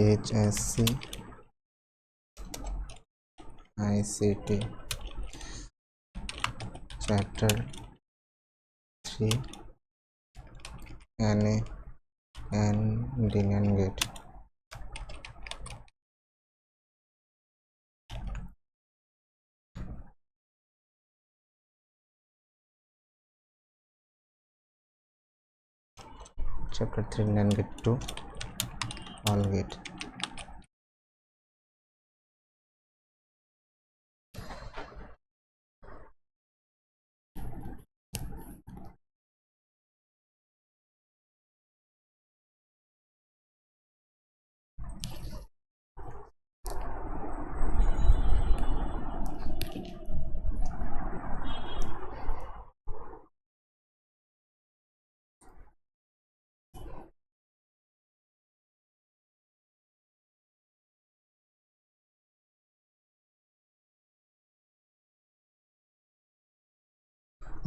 HSC ICT chapter 3 NA and NAND gate. Chapter 3 NAND gate 2 all gate.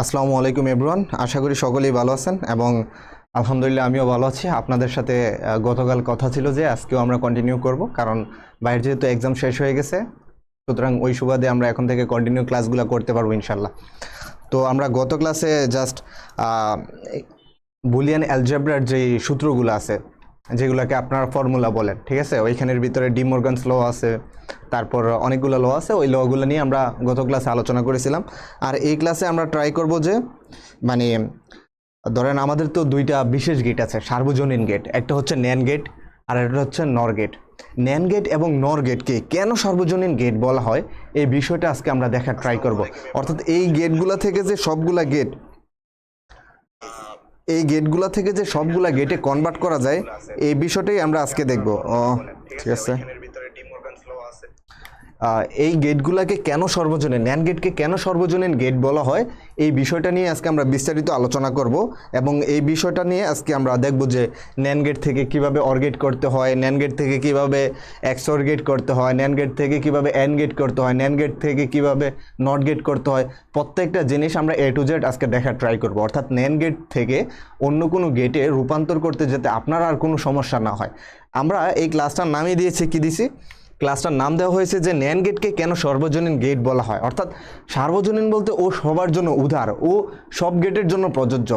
আসসালামু আলাইকুম everyone, আশা করি সকলেই ভালো আছেন এবং আলহামদুলিল্লাহ আমিও ভালো আছি। আপনাদের সাথে গতকাল কথা ছিল যে আজকেও আমরা কন্টিনিউ করব, কারণ বাইরে যেহেতু এক্সাম শেষ হয়ে গেছে, সুতরাং ওই সুবাদে আমরা এখন থেকে কন্টিনিউ ক্লাসগুলো করতে পারবো ইনশাল্লাহ। তো আমরা গত ক্লাসে জাস্ট বুলিয়ান অ্যালজেব্রার যে সূত্রগুলো আছে, যেগুলোকে আপনারা ফর্মুলা বলেন, ঠিক আছে, ওইখানের ভিতরে ডি মর্গানস ল আছে, তারপর অনেকগুলো ল আছে, ওই লগুলো নিয়ে আমরা গত ক্লাসে আলোচনা করেছিলাম। আর এই ক্লাসে আমরা ট্রাই করব যে মানে ধরেন আমাদের তো দুইটা বিশেষ গেট আছে, সার্বজনীন গেট, একটা হচ্ছে ন্যান্ড গেট আর একটা হচ্ছে নর গেট। ন্যান্ড গেট এবং নর গেটকে কেন সর্বজনীন গেট বলা হয় এই বিষয়টা আজকে আমরা দেখার ট্রাই করব। অর্থাৎ এই গেটগুলো থেকে যে সবগুলা গেট, এই গেটগুলো থেকে যে সবগুলা গেটে কনভার্ট করা যায় এই বিষয়টাই আমরা আজকে দেখব। ঠিক আছে, এই গেটগুলোকে কেন সর্বজনীন, ন্যান্ড গেটকে কেন সর্বজনীন গেট বলা হয় এই বিষয়টা নিয়ে আজকে আমরা বিস্তারিত আলোচনা করব এবং এই বিষয়টা নিয়ে আজকে আমরা দেখব যে ন্যান্ড গেট থেকে কিভাবে অর গেট করতে হয়, ন্যান্ড গেট থেকে কিভাবে এক্সঅর গেট করতে হয়, ন্যান্ড গেট থেকে কিভাবে অ্যান্ড গেট করতে হয়, ন্যান্ড গেট থেকে কিভাবে নট গেট করতে হয়, প্রত্যেকটা জিনিস আমরা A to Z আজকে দেখার ট্রাই করব। অর্থাৎ ন্যান্ড গেট থেকে অন্য কোনো গেটে রূপান্তর করতে যেতে আপনার আর কোনো সমস্যা না হয়। আমরা এই ক্লাসটার নামই দিয়েছি, কি দিছি, ক্লাসটার নাম দেওয়া হয়েছে যে ন্যান্ড গেটকে কেন সর্বজনীন গেট বলা হয়। অর্থাৎ সার্বজনীন বলতে ও সবার জন্য উদার, ও সব গেটের জন্য প্রযোজ্য।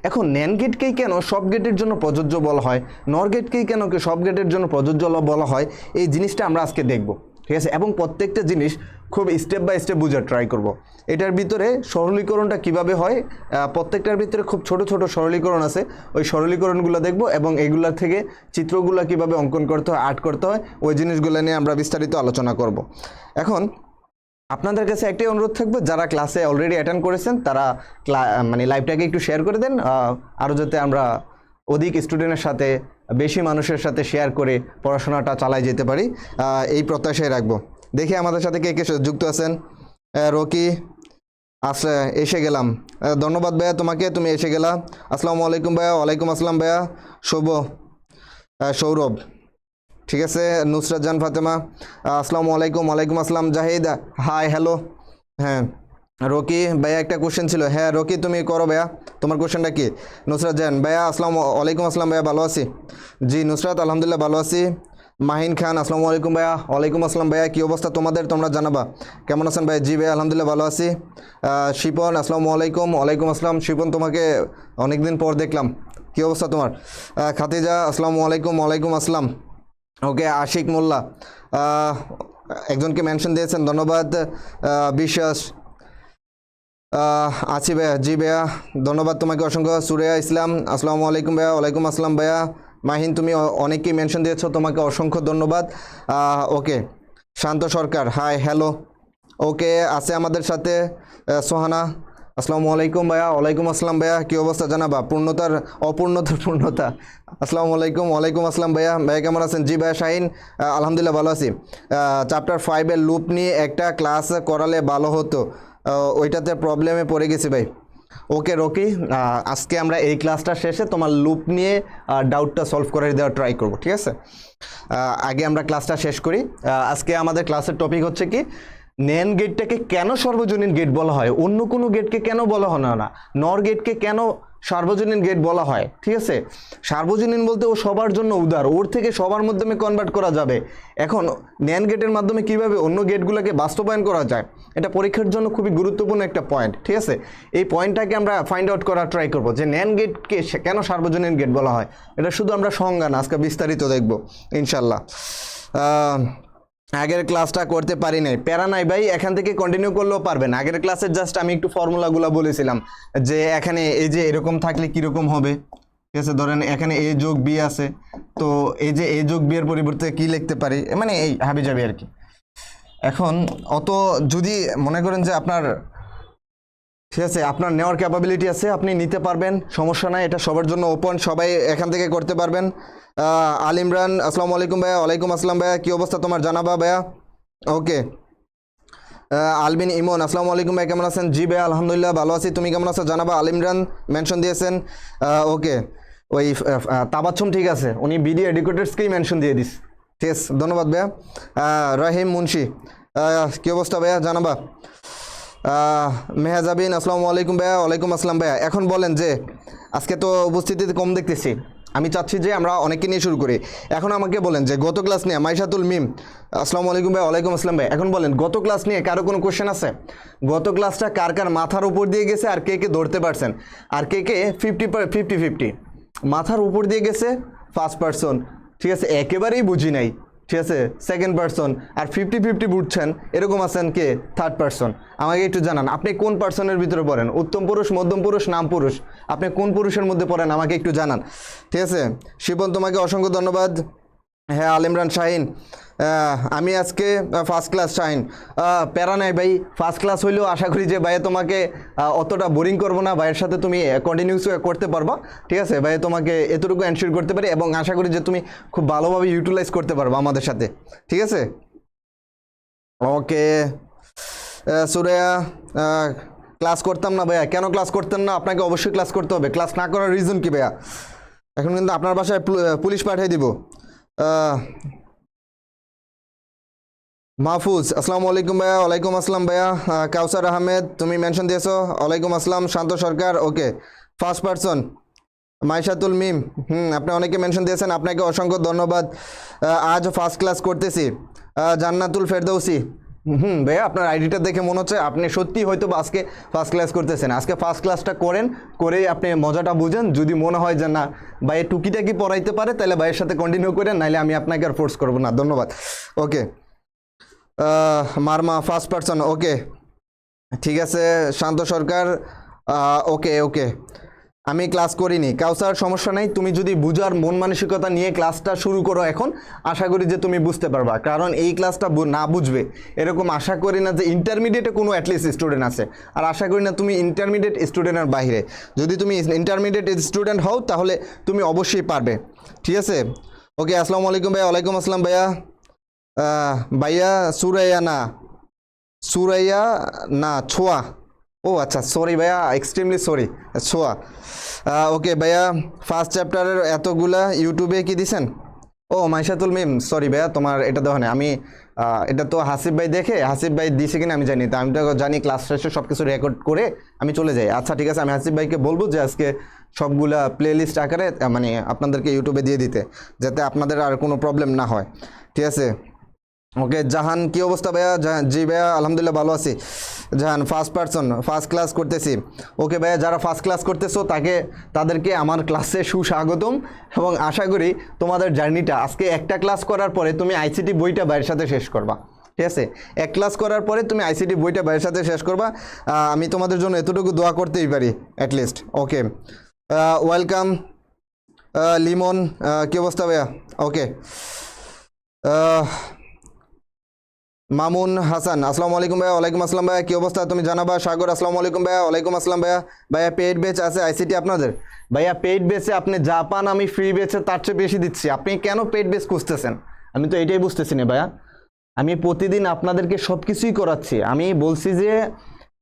এখন ন্যান্ড গেটকেই কেন সব গেটের জন্য প্রযোজ্য বলা হয়, নর গেটকেই কেন সব গেটের জন্য প্রযোজ্য বলা হয়, এই জিনিসটা আমরা আজকে দেখব, ঠিক আছে। এবং প্রত্যেকটা জিনিস খুব স্টেপ বাই স্টেপ বোঝার ট্রাই করব। এটার ভিতরে সরলীকরণটা কিভাবে হয়, প্রত্যেকটার ভিতরে খুব ছোট ছোট সরলীকরণ আছে, ওই সরলীকরণগুলো দেখব এবং এইগুলোর থেকে চিত্রগুলো কিভাবে অঙ্কন করতে হয়, আর্ট করতে হয়, ওই জিনিসগুলো নিয়ে আমরা বিস্তারিত আলোচনা করব। এখন আপনাদের কাছে একটাই অনুরোধ থাকবে, যারা ক্লাসে অলরেডি অ্যাটেন্ড করেছেন তারা মানে লাইভটাকে একটু শেয়ার করে দেন, আরও যাতে আমরা অধিক স্টুডেন্টের সাথে, বেশি মানুষের সাথে শেয়ার করে পড়াশোনাটা চালাই যেতে পারি, এই প্রত্যাশায় রাখবো। দেখি আমাদের সাথে কে কে যুক্ত আছেন। রকি আচ্ছা, এসে গেলাম, ধন্যবাদ ভাইয়া তোমাকে, তুমি এসে গেলা। আসসালামু আলাইকুম ভাইয়া। ওয়ালাইকুম আসসালাম ভাইয়া। সৌরভ, ঠিক আছে। নুসরাত জান ফাতেমা, আসসালামু আলাইকুম। ওয়ালাইকুম আসসালাম। Zahid, hi, hello. হ্যাঁ রকি ভাইয়া, একটা কোশ্চেন ছিল। হ্যাঁ রকি, তুমি করো ভাইয়া, তোমার কোশ্চেনটা কি? নুসরাত জান ভাইয়া, আসসালামু আলাইকুম আসসালাম ভাইয়া, ভালো আছি। জি নুসরাত, আলহামদুলিল্লাহ ভালো আছি। মাহিন খান, আসসালামু আলাইকুম ভাইয়া। ওয়ালাইকুম আসসালাম ভাইয়া, কী অবস্থা তোমাদের, তোমরা জানাবা কেমন আছেন ভাই? জি ভাইয়া, আলহামদুলিল্লাহ ভালো আছি। শিপন, আসসালামু আলাইকুম। ওয়ালাইকুম আসসালাম। শিপন, তোমাকে অনেকদিন পর দেখলাম, কী অবস্থা তোমার? খাতিজা, আসসালামু আলাইকুম। ওয়ালাইকুম আসসালাম। ওকে, আশিক মোল্লা একজনকে মেনশন দিয়েছেন, ধন্যবাদ। বিশ্বাস আছি ভাইয়া। জি ভাইয়া, ধন্যবাদ তোমাকে অসংখ্য। সুরেয়া ইসলাম, আসসালামু আলাইকুম ভাইয়া। ওয়ালাইকুম আসসালাম ভাইয়া। মাহিন, তুমি অনেককেই মেনশন দিয়েছো, তোমাকে অসংখ্য ধন্যবাদ। ওকে, শান্ত সরকার, হাই, হ্যালো। ওকে, আছে আমাদের সাথে সোহানা, আসসালামু আলাইকুম ভাইয়া। ওয়ালাইকুম আসসালাম ভাইয়া, কী অবস্থা জানাবা? পূর্ণতার অপূর্ণতার পূর্ণতা, আসসালামু আলাইকুম। ওয়ালাইকুম আসসালাম ভাইয়া। ভাইয়া কেমন আছেন? জি ভাইয়া। শাহিন, আলহামদুলিল্লাহ ভালো আছি। চ্যাপ্টার 5-এর লুপ নিয়ে একটা ক্লাস করালে ভালো হতো, ওইটাতে প্রবলেমে পড়ে গেছি ভাই। ওকে রকি, আজকে আমরা এই ক্লাসটা শেষে তোমার লুপ নিয়ে ডাউটটা সলভ করে দেওয়ার ট্রাই করব, ঠিক আছে। আগে আমরা ক্লাসটা শেষ করি। আজকে আমাদের ক্লাসের টপিক হচ্ছে কি, ন্যান গেটটাকে কেন সর্বজনীন গেট বলা হয়, অন্য কোনো গেটকে কেন বলা হয় না, নর গেটকে কেন সার্বজনীন গেট বলা হয়, ঠিক আছে। সার্বজনীন বলতে ও সবার জন্য উদার, ওর থেকে সবার মাধ্যমে কনভার্ট করা যাবে। এখন ন্যান গেটের মাধ্যমে কিভাবে অন্য গেটগুলোকে বাস্তবায়ন করা যায়, এটা পরীক্ষার জন্য খুবই গুরুত্বপূর্ণ একটা পয়েন্ট, ঠিক আছে। এই পয়েন্টটাকে আমরা ফাইন্ড আউট করার ট্রাই করব যে ন্যান গেটকে কেন সার্বজনীন গেট বলা হয়। এটা শুধু আমরা সংজ্ঞা না, আজকে বিস্তারিত দেখব ইনশাল্লাহ। আগের ক্লাসটা করতে পারি নাই, প্যারা নাই ভাই, এখান থেকে কন্টিনিউ করলেও পারবেন। আগের ক্লাসে জাস্ট আমি একটু ফর্মুলাগুলো বলেছিলাম যে এখানে এই যে এরকম থাকলে কীরকম হবে, ঠিক আছে। ধরেন এখানে এ যোগ বি আছে, তো এই যে এ যোগ বি এর পরিবর্তে কি লিখতে পারি, মানে এই হাবি যাবি আর কি। এখন অত যদি মনে করেন যে আপনার, ঠিক আছে, আপনার নেওয়ার ক্যাপাবিলিটি আছে, আপনি নিতে পারবেন, সমস্যা নাই, এটা সবার জন্য ওপেন, সবাই এখান থেকে করতে পারবেন। আল ইমরান আসসালামু আলাইকুম ভাইয়া। ওয়ালাইকুম আসসালাম ভাইয়া, কী অবস্থা তোমার জানাবা ভাইয়া। ওকে। আলবিন ইমন আসসালামু আলাইকুম ভাই, কেমন আছেন। জি ভাইয়া আলহামদুলিল্লাহ ভালো আছি, তুমি কেমন আছো জানাবা। আল ইমরান মেনশন দিয়েছেন। ওকে, ওই তাবাচ্ছুম ঠিক আছে, উনি বিডি এডুকেটার্সকেই মেনশন দিয়ে দিস, ঠিক আছে, ধন্যবাদ ভাইয়া। রহিম মুন্সি কী অবস্থা ভাইয়া জানাবা। মেহাজাবিন আসসালামু আলাইকুম ভাইয়া। ওয়ালাইকুম আসসালাম ভাইয়া। এখন বলেন যে আজকে তো উপস্থিতিতে কম দেখতেছি, আমি চাচ্ছি যে আমরা অনেককে নিয়ে শুরু করি। এখন আমাকে বলেন যে গত ক্লাস নিয়ে মাইশাতুল মিম আসসালামু আলাইকুম ভাই। ওয়ালাইকুম আসসালাম ভাই। এখন বলেন গত ক্লাস নিয়ে কারো কোনো কোশ্চেন আছে? গত ক্লাসটা কার কার মাথার উপর দিয়ে গেছে আর কে কে ধরতে পারছেন, আর কে কে 50-50 মাথার উপর দিয়ে গেছে ফার্স্ট পারসন, ঠিক আছে, একেবারেই বুঝি নাই, ঠিক আছে, সেকেন্ড পারসন, আর 50-50 বুঝছেন এরকম আছেন কে থার্ড পারসন। আমাকে একটু জানান আপনি কোন পার্সনের ভিতরে পড়েন, উত্তম পুরুষ, মধ্যম পুরুষ, নাম পুরুষ, আপনি কোন পুরুষের মধ্যে পড়েন আমাকে একটু জানান, ঠিক আছে। শিবন তোমাকে অসংখ্য ধন্যবাদ। হ্যাঁ আল ইমরান শাহিন, আমি আজকে ফার্স্ট ক্লাস শাহিন, প্যারা নাই ভাই, ফার্স্ট ক্লাস হইলেও আশা করি যে ভাইয়া তোমাকে অতটা বোরিং করবো না, ভাইয়ের সাথে তুমি কন্টিনিউস করতে পারবা, ঠিক আছে। ভাইয়া তোমাকে এতটুকু এনশিওর করতে পারি এবং আশা করি যে তুমি খুব ভালোভাবে ইউটিলাইজ করতে পারবা আমাদের সাথে, ঠিক আছে। ওকে। সুরেয়া ক্লাস করতাম না ভাইয়া, কেন ক্লাস করতেন না? আপনাকে অবশ্যই ক্লাস করতে হবে, ক্লাস না করার রিজন কি ভাইয়া? এখন কিন্তু আপনার বাসায় পুলিশ পাঠিয়ে দিব। মাহফুজ আসসালামু আলাইকুম ভাইয়া। ওয়ালাইকুম আসসালাম ভাইয়া। কাউসার আহমেদ তুমি মেনশন দিয়েছো, ওয়ালাইকুম আসসালাম। শান্ত সরকার ওকে। ফার্স্ট পারসন মাইশাতুল মিম, আপনি অনেকে মেনশন দিয়েছেন, আপনাকে অসংখ্য ধন্যবাদ। আজ ফার্স্ট ক্লাস করতেছি। জান্নাতুল ফেরদৌসি, ভাইয়া আপনার আইডিটা দেখে মনে হচ্ছে আপনি সত্যি হয়তো আজকে ফার্স্ট ক্লাস করতেছেন। আজকে ফার্স্ট ক্লাসটা করেই আপনি মজাটা বুঝেন। যদি মনে হয় যে না ভাই টুকিটাকি পড়াইতে পারে তাহলে ভাইয়ের সাথে কন্টিনিউ করেন, নাহলে আমি আপনাকে আর ফোর্স করবো না। ধন্যবাদ। ওকে। মারমা ফার্স্ট পারসন ওকে, ঠিক আছে। শান্ত সরকার ওকে ওকে। আমি ক্লাস করিনি কাউসার, সমস্যা নেই, তুমি যদি বুঝার মন মানসিকতা নিয়ে ক্লাসটা শুরু করো এখন, আশা করি যে তুমি বুঝতে পারবা। কারণ এই ক্লাসটা না বুঝবে এরকম আশা করি না যে ইন্টারমিডিয়েটে কোনো অ্যাটলিস্ট স্টুডেন্ট আছে, আর আশা করি না তুমি ইন্টারমিডিয়েট স্টুডেন্টের বাইরে। যদি তুমি ইন্টারমিডিয়েট স্টুডেন্ট হও তাহলে তুমি অবশ্যই পারবে, ঠিক আছে। ওকে। আসসালামু আলাইকুম ভাইয়া। ওয়ালাইকুম আসসালাম ভাইয়া। ভাইয়া সুরাইয়া না ছোয়া, ও আচ্ছা সরি ভাইয়া, এক্সট্রিমলি সরি, ছোয়া। ওকে ভাইয়া, ফার্স্ট চ্যাপ্টারের এতগুলা ইউটিউবে কি দিছেন? ও মাইশাতুল মিম সরি ভাইয়া, তোমার এটা দেওয়া নেই। আমি এটা তো হাসিব ভাই দেখে, হাসিব ভাই দিছে কিনা আমি জানি, তা আমি তো জানি ক্লাস শেষে সব কিছু রেকর্ড করে আমি চলে যাই। আচ্ছা ঠিক আছে, আমি হাসিব ভাইকে বলবো যে আজকে সবগুলা প্লে লিস্ট আকারে মানে আপনাদেরকে ইউটিউবে দিয়ে দিতে, যাতে আপনাদের আর কোনো প্রবলেম না হয়, ঠিক আছে। ওকে। জাহান কি অবস্থা ভাইয়া? জি ভাইয়া আলহামদুলিল্লাহ ভালো আছি। জাহান ফার্স্ট পারসন ফার্স্ট ক্লাস করতেছি। ওকে ভাইয়া, যারা ফার্স্ট ক্লাস করতেছো তাদেরকে আমার ক্লাসে সুস্বাগতম, এবং আশা করি তোমাদের জার্নিটা আজকে একটা ক্লাস করার পরে তুমি আইসিটি বইটা ভাইয়ের সাথে শেষ করবা, ঠিক আছে। এক ক্লাস করার পরে তুমি আইসিটি বইটা ভাইয়ের সাথে শেষ করবা। আমি তোমাদের জন্য এতটুকু দোয়া করতেই পারি অ্যাটলিস্ট। ওকে। ওয়েলকাম লিমন কি অবস্থা ভাইয়া? ওকে। মামুন হাসান আসসালামু আলাইকুম ভাইয়া। ওয়ালাইকুম আসসালাম ভাইয়া, কী অবস্থা তুমি জানাবা। সাগর আসসালামু আলাইকুম ভাইয়া। ওয়ালাইকুম আসসালাম ভাইয়া। ভাইয়া পেইড বেচ আছে আইসিটি আপনাদের? ভাইয়া পেইড বেচে আপনি যা পান আমি ফ্রি বেচে তার চেয়ে বেশি দিচ্ছি, আপনি কেন পেইড বেচ খুঁজতেছেন? আমি তো এটাই বুঝতেছি না ভাইয়া। আমি প্রতিদিন আপনাদেরকে সব কিছুই করাচ্ছি, আমি বলছি যে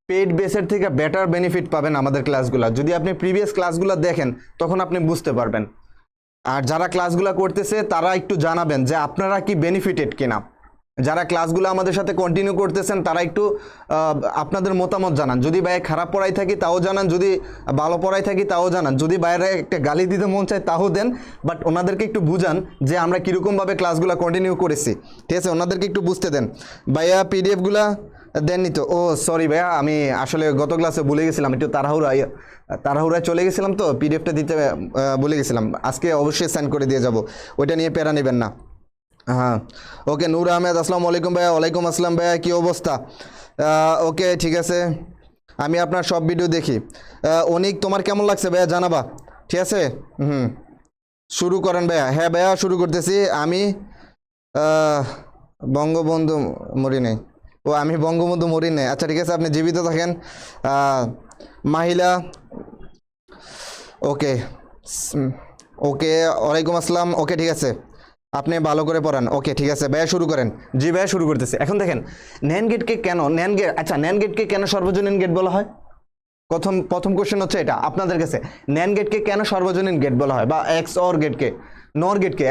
পেইড বেসের থেকে বেটার বেনিফিট পাবেন আমাদের ক্লাসগুলো। যদি আপনি প্রিভিয়াস ক্লাসগুলো দেখেন তখন আপনি বুঝতে পারবেন। আর যারা ক্লাসগুলো করতেছে তারা একটু জানাবেন যে আপনারা কি বেনিফিটেড কিনা, যারা ক্লাসগুলো আমাদের সাথে কন্টিনিউ করতেছেন তারা একটু আপনাদের মতামত জানান। যদি ভাই খারাপ পড়াই থাকি তাও জানান, যদি ভালো পড়াই থাকি তাও জানান, যদি বাইরে একটা গালি দিতে মন চায় তাও দেন, বাট ওনাদেরকে একটু বুঝান যে আমরা কীরকমভাবে ক্লাসগুলো কন্টিনিউ করেছি, ঠিক আছে? ওনাদেরকে একটু বুঝতে দেন। ভাইয়া পিডিএফগুলা দেননি তো? ও সরি ভাইয়া, আমি আসলে গত ক্লাসে ভুলে গেছিলাম, একটু তাড়াহুড়ায় চলে গেছিলাম তো পিডিএফটা দিতে ভুলে গেছিলাম। আজকে অবশ্যই সেন্ড করে দিয়ে যাব, ওইটা নিয়ে প্যারা নেবেন না। হ্যাঁ ওকে। নূর আহমেদ আসসালামু আলাইকুম ভাইয়া। ওয়ালাইকুম আসসালাম ভাইয়া, কী অবস্থা? ওকে ঠিক আছে, আমি আপনার সব ভিডিও দেখি। অনিক তোমার কেমন লাগছে ভাইয়া জানাবা, ঠিক আছে? শুরু করেন ভাইয়া। হ্যাঁ ভাইয়া শুরু করতেছি। আমি বঙ্গবন্ধু মরি নাই। ও আমি বঙ্গবন্ধু মরি নাই, আচ্ছা ঠিক আছে, আপনি জীবিত থাকেন। মাহিলা ওকে ওকে, ওয়ালাইকুম আসসালাম। ওকে ঠিক আছে, আপনি ভালো করে পড়ান। ওকে ঠিক আছে ভাইয়া শুরু করেন। জি ভাইয়া শুরু করতেছে। এখন দেখেন ন্যান্ড গেটকে কেন ন্যান্ড গেটকে কেন সর্বজনীন গেট বলা হয়? প্রথম কোশ্চেন হচ্ছে এটা আপনাদের কাছে, ন্যান্ড গেটকে কেন সর্বজনীন গেট বলা হয়, বা এক্সঅর গেটকে,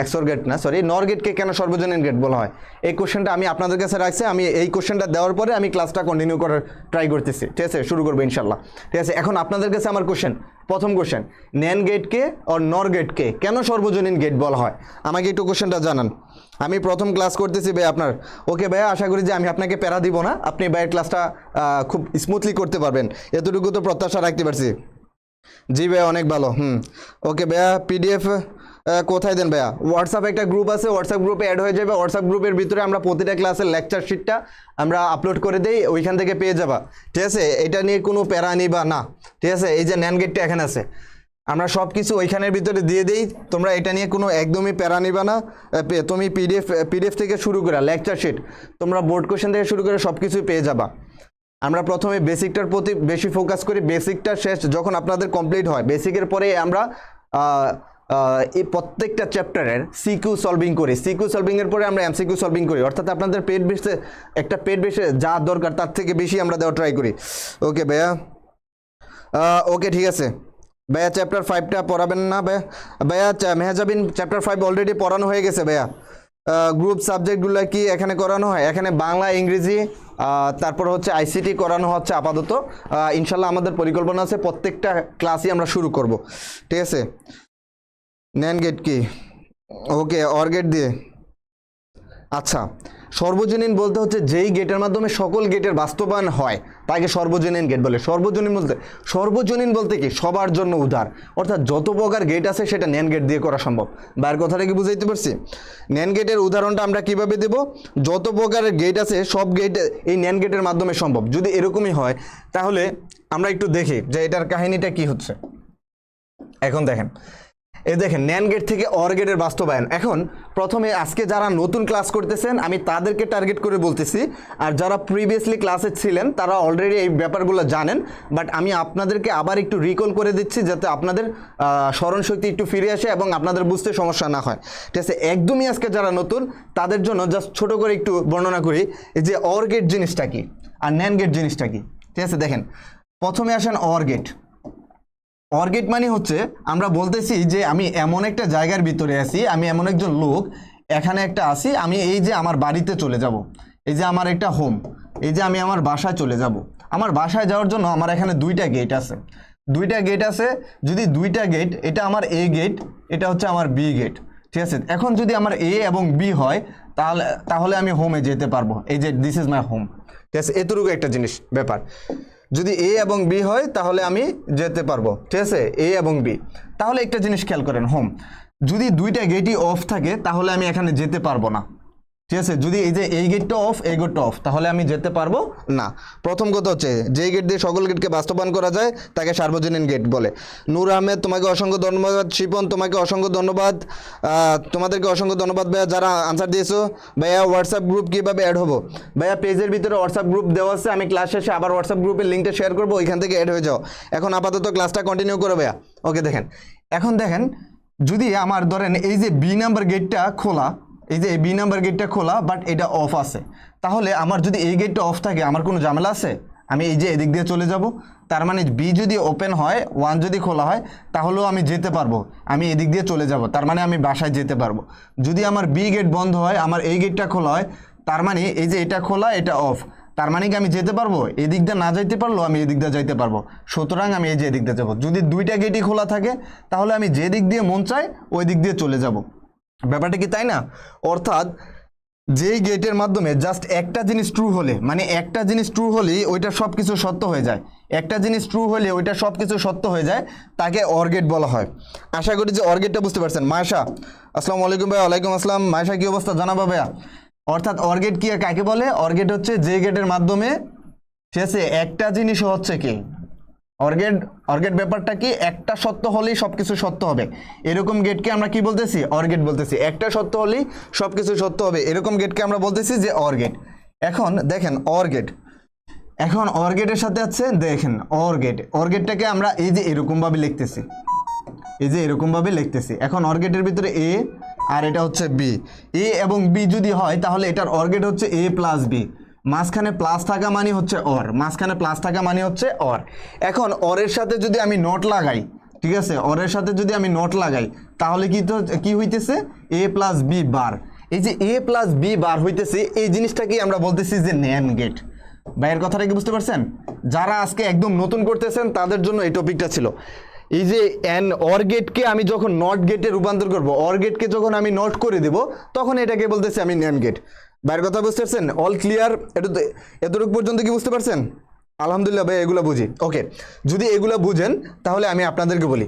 এক্সঅর গেট না সরি, নর গেটকে কেন সর্বজনীন গেট বলা হয়? এই কোশ্চেনটা আমি আপনাদের কাছে রাখছি। আমি এই কোশ্চেনটা দেওয়ার পরে আমি ক্লাসটা কন্টিনিউ করার ট্রাই করতেছি, ঠিক আছে? শুরু করবো ইনশাল্লাহ, ঠিক আছে? এখন আপনাদের কাছে আমার কোশ্চেন, প্রথম কোশ্চেন, ন্যান্ড গেটকে আর নর গেটকে কেন সর্বজনীন গেট বলা হয়? আমাকে একটু কোশ্চেনটা জানান। আমি প্রথম ক্লাস করতেছি ভাই আপনার। ওকে ভাইয়া, আশা করি যে আমি আপনাকে প্যারা দিব না, আপনি ভাইয়ের ক্লাসটা খুব স্মুথলি করতে পারবেন, এতটুকু তো প্রত্যাশা রাখতে পারছি। জি ভাইয়া অনেক ভালো। ওকে ভাইয়া, পিডিএফ কোথায় দেন ভাইয়া? হোয়াটসঅ্যাপে একটা গ্রুপ আছে, হোয়াটসঅ্যাপ গ্রুপে অ্যাড হয়ে যাবে। হোয়াটসঅ্যাপ গ্রুপের ভিতরে আমরা প্রতিটা ক্লাসের লেকচার শিটটা আমরা আপলোড করে দিই, ওইখান থেকে পেয়ে যাবা, ঠিক আছে? এটা নিয়ে কোনো প্যারা নিবা না, ঠিক আছে? এই যে ন্যান্ড গেটটা এখানে আছে, আমরা সব কিছু ওইখানের ভিতরে দিয়ে দিই, তোমরা এটা নিয়ে কোনো একদমই প্যারা নিবা না। তুমি পিডিএফ থেকে শুরু করে লেকচার শিট, তোমরা বোর্ড কোশ্চেন থেকে শুরু করে সব কিছুই পেয়ে যাবা। আমরা প্রথমে বেসিকটার প্রতি বেশি ফোকাস করি, বেসিকটা শেষ যখন আপনাদের কমপ্লিট হয়, বেসিকের পরে আমরা এই প্রত্যেকটা চ্যাপ্টারের সিকিউ সলভিং করি, সিকিউ সলভিংয়ের পরে আমরা এমসিকিউ সলভিং করি, অর্থাৎ আপনাদের পেট বেসে যা দরকার তার থেকে বেশি আমরা দেওয়া ট্রাই করি। ওকে ভাইয়া, ওকে ঠিক আছে ভাইয়া। চ্যাপ্টার 5টা পড়াবেন না ভাইয়া? মেহজাবিন চ্যাপ্টার 5 অলরেডি পড়ানো হয়ে গেছে ভাইয়া। গ্রুপ সাবজেক্টগুলো কি এখানে করানো হয়? এখানে বাংলা, ইংরেজি, তারপর হচ্ছে আইসিটি করানো হচ্ছে আপাতত। ইনশাল্লাহ আমাদের পরিকল্পনা আছে প্রত্যেকটা ক্লাসই আমরা শুরু করব, ঠিক আছে? ন্যান্ড গেট কি? ওকে, অর গেট দিয়ে। আচ্ছা, সর্বজনীন বলতে হচ্ছে যেই গেটের মাধ্যমে সকল গেটের বাস্তবায়ন হয় তাকে সর্বজনীন গেট বলে। সর্বজনীন বলতে কি? সবার জন্য উদার, অর্থাৎ যত প্রকার গেট আছে সেটা ন্যান্ড গেট দিয়ে করা সম্ভব। বাইরের কথাটা কি বুঝাইতে পারছি? ন্যান্ড গেটের উদাহরণটা আমরা কিভাবে দেব? যত প্রকারের গেট আছে সব গেট এই ন্যান্ড গেটের মাধ্যমে সম্ভব। যদি এরকমই হয় তাহলে আমরা একটু দেখি যে এটার কাহিনীটা কি হচ্ছে। এখন দেখেন, দেখেন ন্যান্ড গেট থেকে অর গেটের বাস্তবায়ন। এখন প্রথমে আজকে যারা নতুন ক্লাস করতেছেন আমি তাদেরকে টার্গেট করে বলতেছি, আর যারা প্রিভিয়াসলি ক্লাসে ছিলেন তারা অলরেডি এই ব্যাপারগুলো জানেন, বাট আমি আপনাদেরকে আবার একটু রিকল করে দিচ্ছি যাতে আপনাদের স্মরণশক্তি একটু ফিরে আসে এবং আপনাদের বুঝতে সমস্যা না হয়, ঠিক আছে? একদমই আজকে যারা নতুন তাদের জন্য জাস্ট ছোট করে একটু বর্ণনা করি যে অর গেট জিনিসটা কি আর ন্যান্ড গেট জিনিসটা কি, ঠিক আছে? দেখেন প্রথমে আসেন অর গেট। অর গেট মানে হচ্ছে আমরা বলতেছি যে আমি এমন একটা জায়গার ভিতরে আছি, আমি এমন একজন লোক এখানে একটা আছি, আমি এই যে আমার বাড়িতে চলে যাব, এই যে আমার একটা হোম, এই যে আমি আমার বাসায় চলে যাব। আমার বাসায় যাওয়ার জন্য আমার এখানে দুইটা গেট আছে, যদি দুইটা গেট, এটা আমার এ গেট, এটা হচ্ছে আমার বি গেট, ঠিক আছে? এখন যদি আমার এ এবং বি হয় তাহলে আমি হোমে যেতে পারবো, এই যে দিস ইজ মাই হোম, ঠিক আছে? এতটুকু একটা জিনিস ব্যাপার। যদি এ এবং বি হয় তাহলে আমি যেতে পারবো, ঠিক আছে? এ এবং বি। তাহলে একটা জিনিস খেয়াল করেন, হোম যদি দুইটা গেটই অফ থাকে তাহলে আমি এখানে যেতে পারবো না, ঠিক আছে? যদি এই যে এই গেটটা অফ, এই গেটটা অফ, তাহলে আমি যেতে পারবো না। প্রথম কথা হচ্ছে যেই গেট দিয়ে সকল গেটকে বাস্তবায়ন করা যায় তাকে সার্বজনীন গেট বলে। নূর আহমেদ তোমাকে অসংখ্য ধন্যবাদ। শিপন তোমাকে অসংখ্য ধন্যবাদ। তোমাদেরকে অসংখ্য ধন্যবাদ ভাইয়া যারা আনসার দিয়েছো। ভাইয়া হোয়াটসঅ্যাপ গ্রুপ কীভাবে অ্যাড হবো? ভাইয়া পেজের ভিতরে হোয়াটসঅ্যাপ গ্রুপ দেওয়া আছে, আমি ক্লাস শেষে আবার হোয়াটসঅ্যাপ গ্রুপের লিঙ্কটা শেয়ার করবো, ওইখান থেকে অ্যাড হয়ে যাও। এখন আপাতত ক্লাসটা কন্টিনিউ করো ভাইয়া। ওকে দেখেন, এখন দেখেন যদি আমার ধরেন এই যে বি নাম্বার গেটটা খোলা, এই যে বি নাম্বার গেটটা খোলা বাট এটা অফ আছে, তাহলে আমার যদি এই গেটটা অফ থাকে আমার কোনো ঝামেলা আছে? আমি এই যে এদিক দিয়ে চলে যাব, তার মানে বি যদি ওপেন হয়, 1 যদি খোলা হয় তাহলেও আমি যেতে পারবো, আমি এদিক দিয়ে চলে যাব, তার মানে আমি বাসায় যেতে পারবো। যদি আমার বি গেট বন্ধ হয়, আমার এই গেটটা খোলা হয়, তার মানে এই যে এটা খোলা এটা অফ, তার মানে কি আমি যেতে পারবো? এদিক দিয়ে না যাইতে পারলো আমি এদিক দিয়ে যাইতে পারবো, সুতরাং আমি এই যে এদিক দিয়ে যাবো। যদি দুইটা গেটই খোলা থাকে তাহলে আমি যে দিক দিয়ে মন চাই ওই দিক দিয়ে চলে যাব। ব্যাপারটা কি তাই না? অর্থাৎ যেই গেটের মাধ্যমে জাস্ট একটা জিনিস ট্রু হলে, মানে একটা জিনিস ট্রু হলেই ওইটা সব কিছু সত্য হয়ে যায়, একটা জিনিস ট্রু হলে ওইটা সব কিছু সত্য হয়ে যায়, তাকে অর গেট বলা হয়। আশা করি যে অর গেটটা বুঝতে পারছেন। মায়েশা, আসসালামু আলাইকুম ভাইয়া। ওয়ালাইকুম আসসালাম। মায়েশা কি অবস্থা জানাবা ভাইয়া? অর্থাৎ অর গেট কি কাকে বলে? অর গেট হচ্ছে যে গেটের মাধ্যমে, ঠিক আছে, একটা জিনিস হচ্ছে কি অর গেট ব্যাপারটা কি, একটা সত্য হলেই সবকিছু সত্য হবে, এরকম গেটকে আমরা কি বলতেছি? অর গেট বলতেছি। একটা সত্য হলেই সবকিছু সত্য হবে এরকম গেটকে আমরা বলতেছি যে অর গেট। এখন দেখেন অর গেট, এখন অর গেটের সাথে আছে দেখেন অর গেটটাকে আমরা এই যে এরকম ভাবে লিখতেছি, এই যে এরকম ভাবে লিখতেছি। এখন অর গেটের ভিতরে এ আর এটা হচ্ছে বি, এ এবং বি যদি হয় তাহলে এটার অর গেট হচ্ছে এ প্লাস বি, মাঝখানে প্লাস থাকা মানে হচ্ছে অর, মাঝখানে প্লাস থাকা মানে হচ্ছে অর। এখন অরের সাথে যদি আমি নট লাগাই, ঠিক আছে, অরের সাথে যদি আমি নট লাগাই তাহলে কি হইতেছে? এ প্লাস বি বার। এই যে এ প্লাস বি বার হইতেছে, এই জিনিসটাকেই আমরা বলতেছি যে ন্যান্ড গেট। ভাইয়ের কথাটা কি বুঝতে পারছেন? যারা আজকে একদম নতুন করতেছেন তাদের জন্য এই টপিকটা ছিল। এই যে অর গেটকে আমি যখন নট গেটে রূপান্তর করব, অর গেটকে যখন আমি নট করে দেব তখন এটাকে বলতেছি আমি ন্যান্ড গেট। ভাইয়ের কথা বুঝতে পারছেন? All clear? এতটুকু পর্যন্ত কি বুঝতে পারছেন? আলহামদুলিল্লাহ ভাই, এগুলো বুঝি। ওকে, যদি এগুলো বুঝেন তাহলে আমি আপনাদেরকে বলি,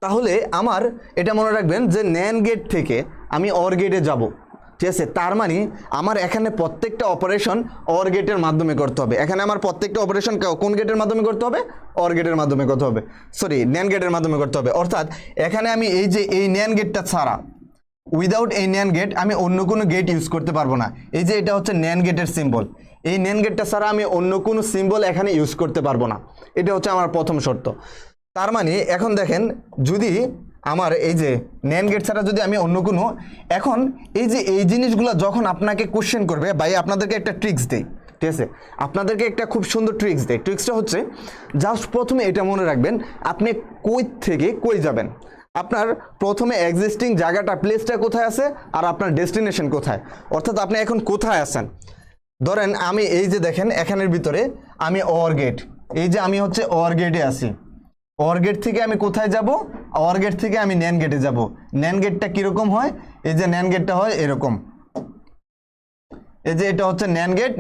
তাহলে আমার এটা মনে রাখবেন যে ন্যান্ড গেট থেকে আমি অর গেটে যাব, ঠিক আছে। তার মানে আমার এখানে প্রত্যেকটা অপারেশন অর গেটের মাধ্যমে করতে হবে। এখানে আমার প্রত্যেকটা অপারেশন কোন গেটের মাধ্যমে করতে হবে? অর গেটের মাধ্যমে করতে হবে, সরি ন্যান্ড গেটের মাধ্যমে করতে হবে। অর্থাৎ এখানে আমি এই যে এই ন্যান্ড গেটটা ছাড়া, উইদাউট এই ন্যান্ড গেট আমি অন্য কোনো গেট ইউজ করতে পারবো না। এই যে এটা হচ্ছে ন্যান্ড গেটের সিম্বল, এই ন্যান্ড গেটটা ছাড়া আমি অন্য কোনো সিম্বল এখানে ইউজ করতে পারবো না। এটা হচ্ছে আমার প্রথম শর্ত। তার মানে এখন দেখেন, যদি আমার এই যে ন্যান্ড গেট ছাড়া যদি আমি অন্য কোনো, এখন এই যে এই জিনিসগুলো যখন আপনাকে কোশ্চেন করবে, ভাই আপনাদেরকে একটা ট্রিক্স দেই, ঠিক আছে, আপনাদেরকে একটা খুব সুন্দর ট্রিক্স দেই। ট্রিক্সটা হচ্ছে জাস্ট প্রথমে এটা মনে রাখবেন, আপনি কই থেকে কই যাবেন, আপনার প্রথমে এক্সিস্টিং জায়গাটা, প্লেসটা কোথায় আছে আর আপনার ডেস্টিনেশন কোথায়, অর্থাৎ আপনি এখন কোথায় আছেন। ধরেন আমি এই যে দেখেন এখানের ভিতরে আমি অর গেট, এই যে আমি হচ্ছে অর গেটে আছি, অর গেট থেকে আমি কোথায় যাব? অর গেট থেকে আমি ন্যান্ড গেটে যাব। ন্যান্ড গেটটা কীরকম হয়? এই যে ন্যান্ড গেটটা হয় এরকম, এই যে এটা হচ্ছে ন্যান্ড গেট,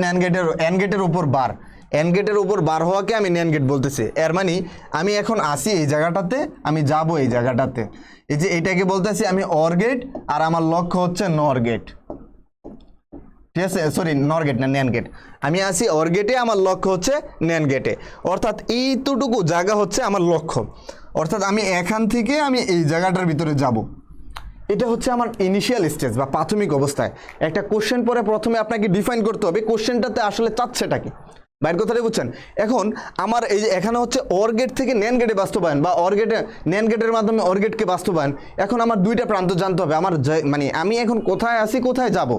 এন গেটের উপর বার, এন গেটের উপর বার হওয়াকে আমি ন্যান্ড গেট বলতেছি। এর মানে আমি এখন আসি এই জায়গাটাতে, আমি যাব এই জায়গাটাতে, এই যে এটাকে বলতেছি আমি অর গেট, আর আমার লক্ষ্য হচ্ছে নর গেট, ঠিক আছে, সরি নর গেট না ন্যান্ড গেট। আমি আসি অর গেটে, আমার লক্ষ্য হচ্ছে ন্যান্ড গেটে, অর্থাৎ এইটুকু জায়গা হচ্ছে আমার লক্ষ্য, অর্থাৎ আমি এখান থেকে আমি এই জায়গাটার ভিতরে যাব। এটা হচ্ছে আমার ইনিশিয়াল স্টেজ বা প্রাথমিক অবস্থায়। একটা কোশ্চেন পরে প্রথমে আপনাকে ডিফাইন করতে হবে কোশ্চেনটাতে আসলে চাচ্ছেটা কি, বাইরের কথাটাই বুঝছেন। এখন আমার এই যে এখানে হচ্ছে অর গেট থেকে ন্যান্ড গেটে বাস্তবায়ন, বা অর গেটে ন্যান্ড গেটের মাধ্যমে অর গেটকে বাস্তবায়ন। এখন আমার দুইটা প্রান্ত জানতে হবে, আমার মানে আমি এখন কোথায় আসি, কোথায় যাব।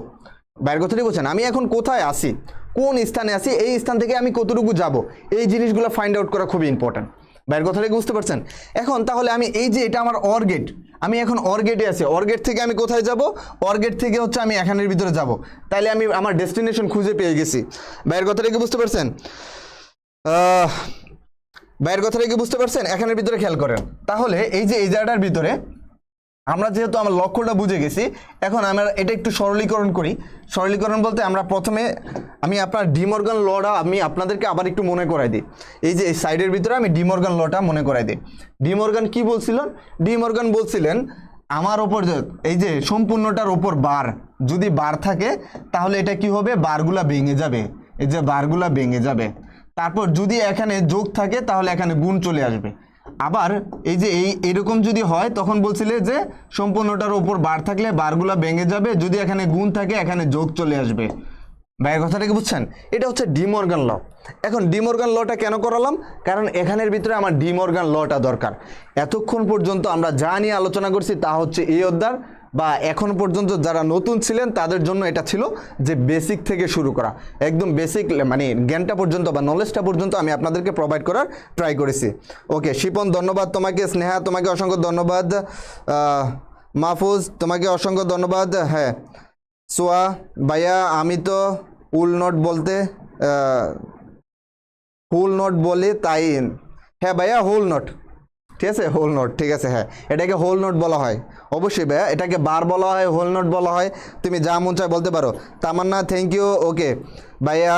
বাইরের কথাটাই বুঝছেন, আমি এখন কোথায় আসি, কোন স্থানে আসি, এই স্থান থেকে আমি কতটুকু যাব, এই জিনিসগুলো ফাইন্ড আউট করা খুবই ইম্পর্টেন্ট। বাইরের কথাটাই বুঝতে পারছেন? এখন তাহলে আমি এই যে এটা আমার অর গেট, আমি এখন অর গেটে আছি, অর গেট থেকে আমি কোথায় যাব? অর গেট থেকে হচ্ছে আমি এখানের ভিতরে যাব, তাইলে আমি আমার ডেস্টিনেশন খুঁজে পেয়ে গেছি। বাইরের কথাটা কি বুঝতে পারছেন? বাইরের কথাটা কি বুঝতে পারছেন? এখানের ভিতরে খেয়াল করেন। তাহলে এই যে এই জায়গাটার ভিতরে আমরা যেহেতু আমার লক্ষ্যটা বুঝে গেছি, এখন আমরা এটা একটু সরলীকরণ করি। সরলীকরণ বলতে আমরা প্রথমে আমি আপনার ডি মর্গান লটা আমি আপনাদেরকে আবার একটু মনে করাই দিই। এই যে এই সাইডের ভিতরে আমি ডি মর্গান লটা মনে করাই দিই। ডি মর্গান কি বলছিলেন? ডি মর্গান বলছিলেন আমার ওপর এই যে সম্পূর্ণটার ওপর বার, যদি বার থাকে তাহলে এটা কি হবে? বারগুলা ভেঙে যাবে, এই যে বারগুলা ভেঙে যাবে। তারপর যদি এখানে যোগ থাকে তাহলে এখানে গুণ চলে আসবে। আবার এই যে এরকম যদি হয় তখন বলছিলে যে সম্পূর্ণটার উপর বার থাকলে বারগুলা ভেঙে যাবে, যদি এখানে গুণ থাকে এখানে যোগ চলে আসবে। ভাইয়ের কথাটা কি বুঝছেন? এটা হচ্ছে ডি মর্গান ল। এখন ডি মর্গান লটা কেন করালাম? কারণ এখানের ভিতরে আমার ডি মর্গান লটা দরকার। এতক্ষণ পর্যন্ত আমরা যা নিয়ে আলোচনা করছি তা হচ্ছে এই অধ্যায়, বা এখন পর্যন্ত যারা নতুন ছিলেন তাদের জন্য এটা ছিল যে বেসিক থেকে শুরু করা, একদম বেসিক মানে জ্ঞানটা পর্যন্ত বা নলেজটা পর্যন্ত আমি আপনাদেরকে প্রোভাইড করার ট্রাই করেছি। ওকে শিপন, ধন্যবাদ তোমাকে। স্নেহা, তোমাকে অসংখ্য ধন্যবাদ। মাহফুজ, তোমাকে অসংখ্য ধন্যবাদ। হ্যাঁ সোয়া ভাইয়া আমি তো উল নট বলতে হুল নট বলে তাই হ্যাঁ ভাইয়া হোল নট ঠিক আছে হোল নট ঠিক আছে হ্যাঁ এটাকে হোল নট বলা হয় অবশ্যই ভাইয়া এটাকে বার বলা হয় হোল নট বলা হয় তুমি যা মন চায় বলতে পারো তামান্না থ্যাংক ইউ ওকে ভাইয়া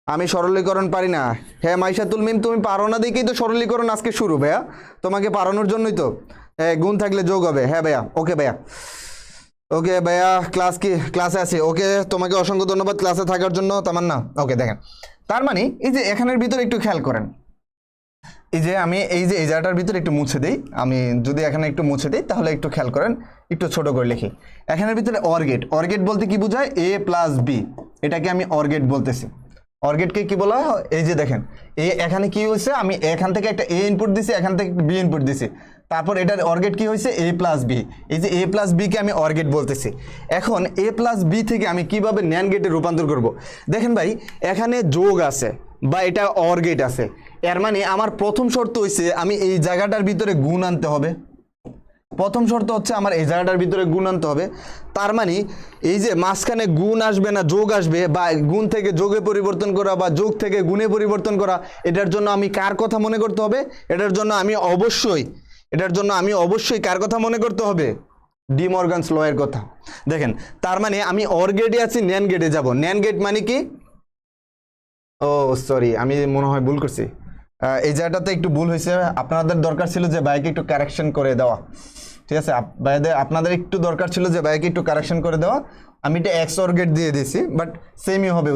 আমি সরলীকরণ পারি না হ্যাঁ মাইশাতুল মিম তুমি পারো না দেখেই তো সরলীকরণ আজকে শুরু ভাইয়া তোমাকে পারানোর জন্যই তো হ্যাঁ গুণ থাকলে যোগ হবে হ্যাঁ ভাইয়া ওকে ভাইয়া ওকে ভাইয়া ক্লাসে আছি ওকে তোমাকে অসংখ্য ধন্যবাদ ক্লাসে থাকার জন্য তামান্না ওকে দেখেন তার মানে এই যে এখানের ভিতরে একটু খেয়াল করেন এই যে আমি এই যে এই জায়গাটার ভিতরে একটু মুছে দিই আমি যদি এখানে একটু মুছে দিই তাহলে একটু খেয়াল করেন একটু ছোট করে লিখি এখানের ভিতরে অর্গেট বলতে কি বোঝায় a প্লাস বি এটাকে আমি অর্গেট বলতেছি অর্গেটকে কি বলা হয় এই যে দেখেন এখানে কি হয়েছে আমি এখান থেকে একটা a ইনপুট দিছি এখান থেকে বি ইনপুট দিছি তারপর এটার অর্গেট কি হয়েছে a প্লাস বি এই যে a প্লাস বিকে আমি অর্গেট বলতেছি এখন a প্লাস বি থেকে আমি কিভাবে ন্যান্ড গেটে রূপান্তর করব দেখেন ভাই এখানে যোগ আছে বা এটা অর্গেট আছে এর মানে আমার প্রথম শর্ত হইছে আমি এই জায়গাটার ভিতরে গুণ আনতে হবে প্রথম শর্ত হচ্ছে আমার এই জায়গাটার ভিতরে গুণ আনতে হবে তার মানে এই যে মাঝখানে গুণ আসবে না যোগ আসবে বা গুণ থেকে যোগে পরিবর্তন করা বা যোগ থেকে গুণে পরিবর্তন করা এটার জন্য আমি কার কথা মনে করতে হবে এটার জন্য আমি অবশ্যই কার কথা মনে করতে হবে ডি মর্গানস ল এর কথা দেখেন তার মানে আমি অর গেটে আছি ন্যান্ড গেটে যাব ন্যান্ড গেট মানে কি ও সরি আমি মনে হয় ভুল করছি এই জায়গাটাতে একটু ভুল হয়েছে আপনাদের দরকার ছিল যে বাইকে একটু কারেকশন করে দেওয়া ঠিক আছে আপনাদের একটু দরকার ছিল যে বাইকে একটু কারেকশন করে দেওয়া আমি এটা এক্স অর গেট দিয়ে দিয়েছি বাট সেমই হবে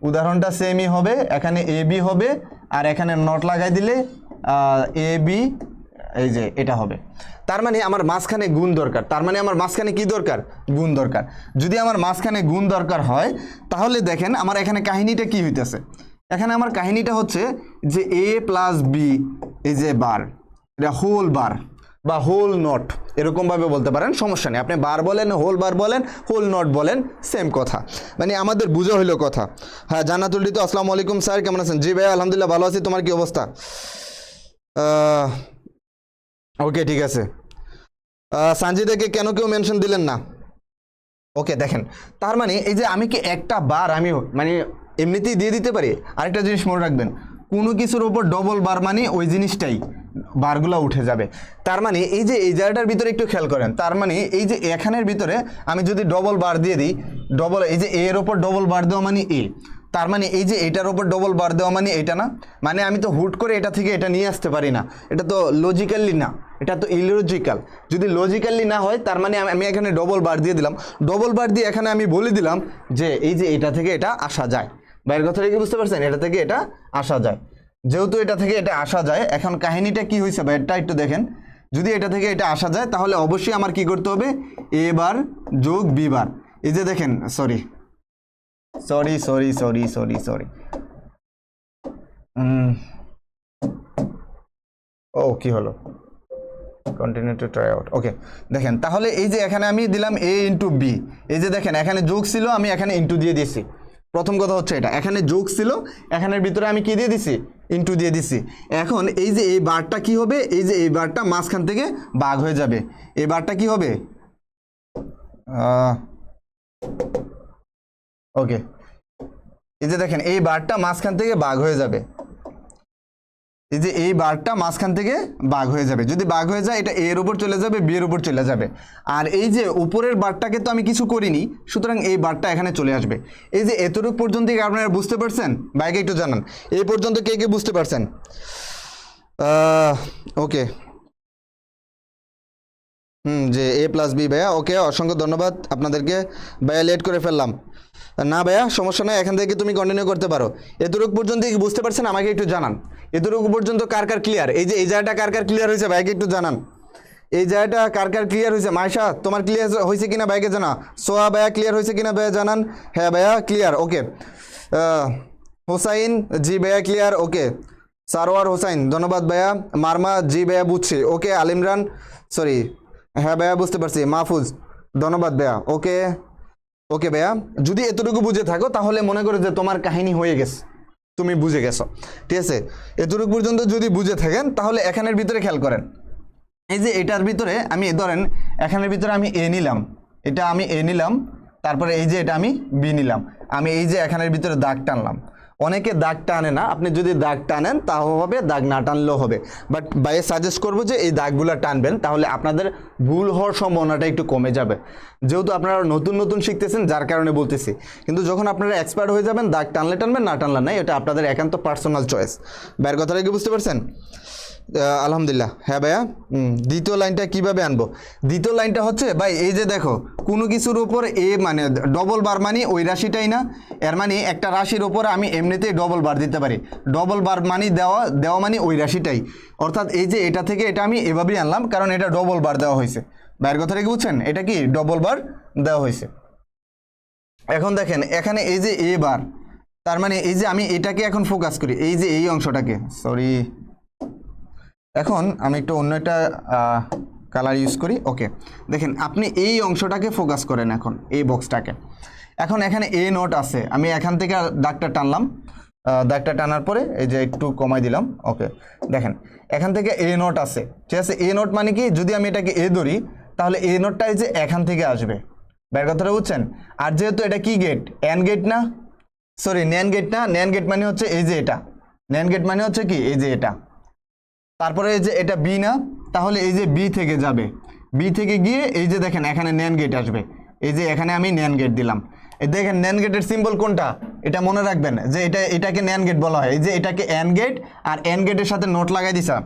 উদাহরণটা সেমই হবে এখানে এ বি হবে আর এখানে নট লাগাই দিলে এ বি এই যে এটা হবে তার মানে আমার মাঝখানে গুণ দরকার তার মানে আমার মাঝখানে কি দরকার গুণ দরকার যদি আমার মাঝখানে গুণ দরকার হয় তাহলে দেখেন আমার এখানে কাহিনীটা কি হইতেছে এখানে আমার কাহিনীটা হচ্ছে যে a প্লাস বি এই যে বার এটা হোল বার বা হোল নট এরকমভাবে বলতে পারেন সমস্যা নেই আপনি বার বলেন হোল বার বলেন হোল নট বলেন সেম কথা মানে আমাদের বোঝা হইলো কথা হ্যাঁ জান্নাতুল রিতু আসসালামু আলাইকুম স্যার কেমন আছেন জি ভাই আলহামদুলিল্লাহ ভালো আছি তোমার কি অবস্থা ওকে ঠিক আছে সানজিদাকে কেন কেউ মেনশন দিলেন না ওকে দেখেন তার মানে এই যে আমি কি একটা বার আমি মানে এমনিতেই দিয়ে দিতে পারি আরেকটা জিনিস মনে রাখবেন কোনো কিছুর ওপর ডবল বার মানে ওই জিনিসটাই বারগুলো উঠে যাবে তার মানে এই যে এই জায়গাটার ভিতরে একটু খেয়াল করেন তার মানে এই যে এখানের ভিতরে আমি যদি ডবল বার দিয়ে দিই ডবল এই যে এর ওপর ডবল বার দেওয়া মানে এ তার মানে এই যে এটার ওপর ডবল বার দেওয়া মানে এটা না মানে আমি তো হুট করে এটা থেকে এটা নিয়ে আসতে পারি না এটা তো লজিক্যালি না এটা তো ইলজিক্যাল যদি লজিক্যালি না হয় তার মানে আমি এখানে ডবল বার দিয়ে দিলাম ডবল বার দিয়ে এখানে আমি বলে দিলাম যে এই যে এটা থেকে এটা আসা যায় বাইরের কথাটা কি বুঝতে পারছেন এটা থেকে এটা আসা যায় যেহেতু এটা থেকে এটা আসা যায় এখন কাহিনীটা কি হয়েছে ভাই এটা একটু দেখেন যদি এটা থেকে এটা আসা যায় তাহলে অবশ্যই আমার কি করতে হবে এ বার যোগ বি বার এই যে দেখেন সরি ও কি হলো continue to try out okay দেখেন তাহলে এই যে এখানে আমি দিলাম a ইন্টু বি এই যে দেখেন এখানে যোগ ছিল আমি এখানে ইন্টু দিয়ে দিয়েছি প্রথম কথা হচ্ছে এটা এখানে যোগ ছিল এখানের ভিতরে আমি কি দিয়ে দিছি ইন্টু দিয়ে দিছি এখন এই যে এই বারটা কি হবে এই যে এই বারটা মাঝখান থেকে ভাগ হয়ে যাবে এই বারটা কি হবে ওকে এই যে দেখেন এই বারটা মাঝখান থেকে ভাগ হয়ে যাবে এই যে এই বারটা মাঝখান থেকে ভাগ হয়ে যাবে যদি ভাগ হয়ে যায় এটা a এর উপর চলে যাবে b এর উপর চলে যাবে আর এই যে উপরের বারটাকে তো আমি কিছু করিনি সুতরাং এই বারটা এখানে চলে আসবে এই যে এতটুকু পর্যন্ত কি আপনারা বুঝতে পারছেন ভাইকে একটু জানান এই পর্যন্ত কে কে বুঝতে পারছেন ওকে যে a প্লাস বি ভাইয়া ওকে অসংখ্য ধন্যবাদ আপনাদেরকে ভাইয়া লেট করে ফেললাম না ভাইয়া সমস্যা নয় এখান থেকে তুমি কন্টিনিউ করতে পারো এতটুকু পর্যন্ত কি বুঝতে পারছেন আমাকে একটু জানান এতটুকু পর্যন্ত কার কার ক্লিয়ার এই যে এই জায়গাটা কার কার ক্লিয়ার হয়েছে ভাইকে একটু জানান এই জায়গাটা কার কার ক্লিয়ার হয়েছে মাইশা তোমার ক্লিয়ার হয়েছে কিনা ভাইকে জানা সোয়া ভাইয়া ক্লিয়ার হয়েছে কিনা ভাইয়া জানান হ্যাঁ ভাইয়া ক্লিয়ার ওকে হোসাইন জি ভাইয়া ক্লিয়ার ওকে সারোয়ার হোসাইন ধন্যবাদ ভাইয়া মারমা জি ভাইয়া বুঝছি ওকে আলিমরান সরি হ্যাঁ ভাইয়া বুঝতে পারছি মাহফুজ ধন্যবাদ ভাইয়া ওকে ওকে ভাইয়া যদি এতটুকু বুঝে থাকো তাহলে মনে করো যে তোমার কাহিনী হয়ে গেছে তুমি বুঝে গেছো ঠিক আছে এতটুকু পর্যন্ত যদি বুঝে থাকেন তাহলে এখানের ভিতরে খেয়াল করেন এই যে এটার ভিতরে আমি ধরেন এখানের ভিতরে আমি এ নিলাম এটা আমি এ নিলাম তারপরে এই যে এটা আমি বি নিলাম, আমি এই যে এখানের ভিতরে দাগ টানলাম। অনেকে দাগ টানে না, আপনি যদি দাগ টানেন তাও হবে, দাগ না টানলেও হবে, বাট ভাইয়ে সাজেস্ট করবো যে এই দাগগুলো টানবেন, তাহলে আপনাদের ভুল হওয়ার সম্ভাবনাটা একটু কমে যাবে। যেহেতু আপনারা নতুন নতুন শিখতেছেন যার কারণে বলতেছি, কিন্তু যখন আপনারা এক্সপার্ট হয়ে যাবেন দাগ টানলে টানবেন, না টানলে নাই, এটা আপনাদের একান্ত পার্সোনাল চয়েস। ভাইয়ের কথাটা কি বুঝতে পারছেন? আলহামদুলিল্লাহ। হ্যাঁ ভাইয়া, দ্বিতীয় লাইনটা কিভাবে আনবো? দ্বিতীয় লাইনটা হচ্ছে ভাই এই যে দেখো, কোনো কিছুর উপর এ মানে ডবল বার মানে ওই রাশিটাই না, এর মানে একটা রাশির উপর আমি এমনিতেই ডবল বার দিতে পারি। ডবল বার মানে দেওয়া মানে ওই রাশিটাই, অর্থাৎ এই যে এটা থেকে এটা আমি এভাবেই আনলাম, কারণ এটা ডবল বার দেওয়া হয়েছে। ভাইয়ের কথাটা কি বুঝছেন? এটা কি ডবল বার দেওয়া হয়েছে। এখন দেখেন এখানে এই যে এ বার, তার মানে এই যে আমি এটাকে এখন ফোকাস করি, এই যে এই অংশটাকে, সরি এখন আমি একটু অন্য একটা কালার ইউজ করি। ওকে, দেখেন আপনি এই অংশটাকে ফোকাস করেন, এখন এই বক্সটাকে। এখন এখানে এ নোট আছে, আমি এখান থেকে দাগটা টানলাম, দাগটা টানার পরে এই যে একটু কমাই দিলাম। ওকে, দেখেন এখান থেকে এ নোট আছে, ঠিক আছে। এ নোট মানে কি, যদি আমি এটাকে এ ধরি তাহলে এ নোটটা এই যে এখান থেকে আসবে। বের কথাটা বুঝছেন? আর যেহেতু এটা কি গেট, অ্যান্ড গেট না, সরি ন্যান গেট না, ন্যান গেট মানে হচ্ছে এই যে এটা, ন্যান গেট মানে হচ্ছে কি এই যে এটা। তারপরে এই যে এটা বি না, তাহলে এই যে বি থেকে যাবে, বি থেকে গিয়ে এই যে দেখেন এখানে ন্যান গেট আসবে, এই যে এখানে আমি ন্যান গেট দিলাম। এই দেখেন ন্যান গেটের সিম্বল কোনটা, এটা মনে রাখবেন যে এটাকে ন্যান গেট বলা হয়। এই যে এটাকে অ্যান্ড গেট, আর অ্যান্ড গেটের সাথে নোট লাগাই দিছিলাম,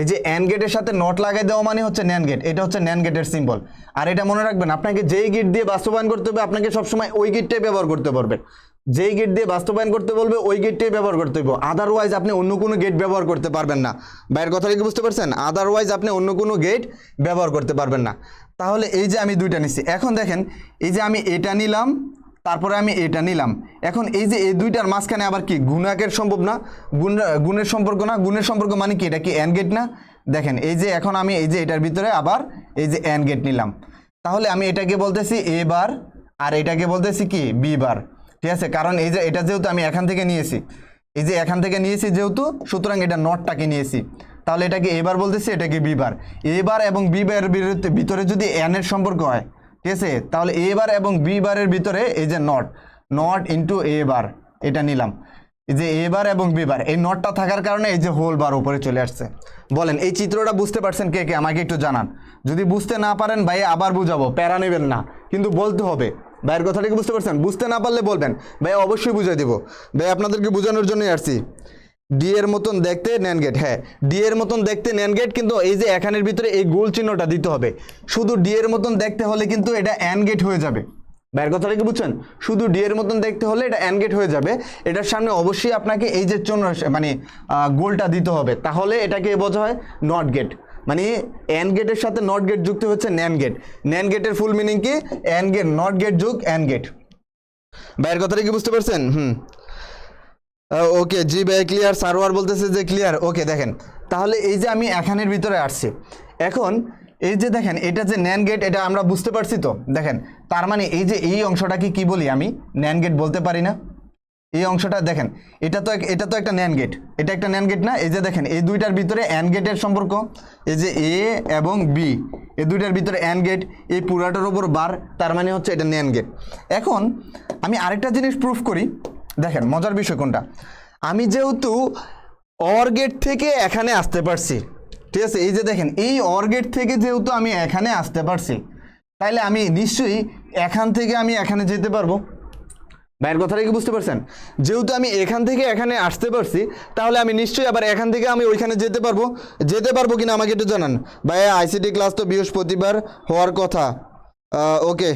এই যে অ্যান্ড গেটের সাথে নোট লাগাই দেওয়া মানে হচ্ছে ন্যান গেট, এটা হচ্ছে ন্যান গেটের সিম্বল। আর এটা মনে রাখবেন, আপনাকে যেই গেট দিয়ে বাস্তবায়ন করতে হবে আপনাকে সবসময় ওই গেটটাই ব্যবহার করতে পারবে। যেই গেট দিয়ে বাস্তবায়ন করতে বলবে ওই গেটটাই ব্যবহার করতে হবে, আদারওয়াইজ আপনি অন্য কোনো গেট ব্যবহার করতে পারবেন না। বাইরের কথাটা কি বুঝতে পারছেন? আদারওয়াইজ আপনি অন্য কোনো গেট ব্যবহার করতে পারবেন না। তাহলে এই যে আমি দুইটা নিচ্ছি, এখন দেখেন এই যে আমি এটা নিলাম, তারপরে আমি এটা নিলাম। এখন এই যে এই দুইটার মাঝখানে আবার কি গুণাকের সম্ভব না, গুণের সম্পর্ক না, গুণের সম্পর্ক মানে কি, এটা কি অ্যান্ড গেট না। দেখেন এই যে এখন আমি এই যে এটার ভিতরে আবার এই যে অ্যান্ড গেট নিলাম, তাহলে আমি এটাকে বলতেছি এ বার, আর এটাকে বলতেছি কি বি বার, ঠিক আছে। কারণ এই যে এটা যেহেতু আমি এখান থেকে নিয়েছি, এই যে এখান থেকে নিয়েছি যেহেতু, সুতরাং এটা নটটাকে নিয়েছি, তাহলে এটাকে এবার বলতেছি, এটাকে বি বার। এ বার এবং বি বারের ভিতরে যদি এন এর সম্পর্ক হয়, ঠিক আছে, তাহলে এ বার এবং বি বারের ভিতরে এই যে নট ইন্টু এ বার, এটা নিলাম। এই যে এ বার এবং বি বার, এই নটটা থাকার কারণে এই যে হোল বার উপরে চলে আসছে। বলেন এই চিত্রটা বুঝতে পারছেন কে কে? আমাকে একটু জানান। যদি বুঝতে না পারেন ভাই আবার বুঝাবো, প্যারা নেবেন না, কিন্তু বলতে হবে। ভাইয়ের কথাটা কি বুঝতে পারছেন? বুঝতে না পারলে বলবেন, ভাই অবশ্যই বুঝাই দেবো। ভাই আপনাদেরকে বোঝানোর জন্যই আসছি। ডি এর মতন দেখতে ন্যান গেট, হ্যাঁ ডি এর মতন দেখতে ন্যান গেট, কিন্তু এই যে এখানের ভিতরে এই গোল চিহ্নটা দিতে হবে। শুধু ডি এর মতন দেখতে হলে কিন্তু এটা অ্যান্ড গেট হয়ে যাবে। ভাইয়ের কথাটা কি বুঝছেন? শুধু ডি এর মতন দেখতে হলে এটা অ্যান্ড গেট হয়ে যাবে। এটার সামনে অবশ্যই আপনাকে এই যে চিহ্ন মানে গোলটা দিতে হবে, তাহলে এটাকে বোঝা হয় নট গেট। মানে অ্যান্ড গেটের সাথে নট গেট যুক্ত হচ্ছে ন্যান গেট। ন্যান গেটের ফুল মিনিং কি? অ্যান্ড গেট, নট গেট যোগ অ্যান্ড গেট। ভাইয়ের কথাটা কি বুঝতে পারছেন? ওকে জি ভাই ক্লিয়ার, সার্ভার বলতেছে যে ক্লিয়ার। ওকে দেখেন, তাহলে এই যে আমি এখানের ভিতরে আসছি, এখন এই যে দেখেন এটা যে ন্যান গেট, এটা আমরা বুঝতে পারছি তো। দেখেন তার মানে এই যে এই অংশটাকে কি বলি, আমি ন্যান গেট বলতে পারি না। এই অংশটা দেখেন, এটা তো একটা ন্যান গেট, এটা একটা ন্যান গেট না। এই যে দেখেন এই দুইটার ভিতরে অ্যান্ড গেটের সম্পর্ক, এই যে এ এবং বি, এই দুইটার ভিতরে অ্যান্ড গেট, এই পুরাটার উপর বার, তার মানে হচ্ছে এটা ন্যান গেট। এখন আমি আরেকটা জিনিস প্রুফ করি, দেখেন মজার বিষয় কোনটা, আমি যেহেতু অর গেট থেকে এখানে আসতে পারছি, ঠিক আছে, এই যে দেখেন এই অর গেট থেকে যেহেতু আমি এখানে আসতে পারছি, তাইলে আমি নিশ্চয়ই এখান থেকে আমি এখানে যেতে পারবো। ভাইয়ের কথাটা কি বুঝতে পারছেন? যেহেতু আমি এখান থেকে এখানে আসতে পারছি, তাহলে আমি নিশ্চয়ই আবার এখান থেকে আমি ওইখানে যেতে পারবো কিনা আমাকে একটু জানান। ভাইয়া আইসিটি ক্লাস তো বৃহস্পতিবার হওয়ার কথা, ওকে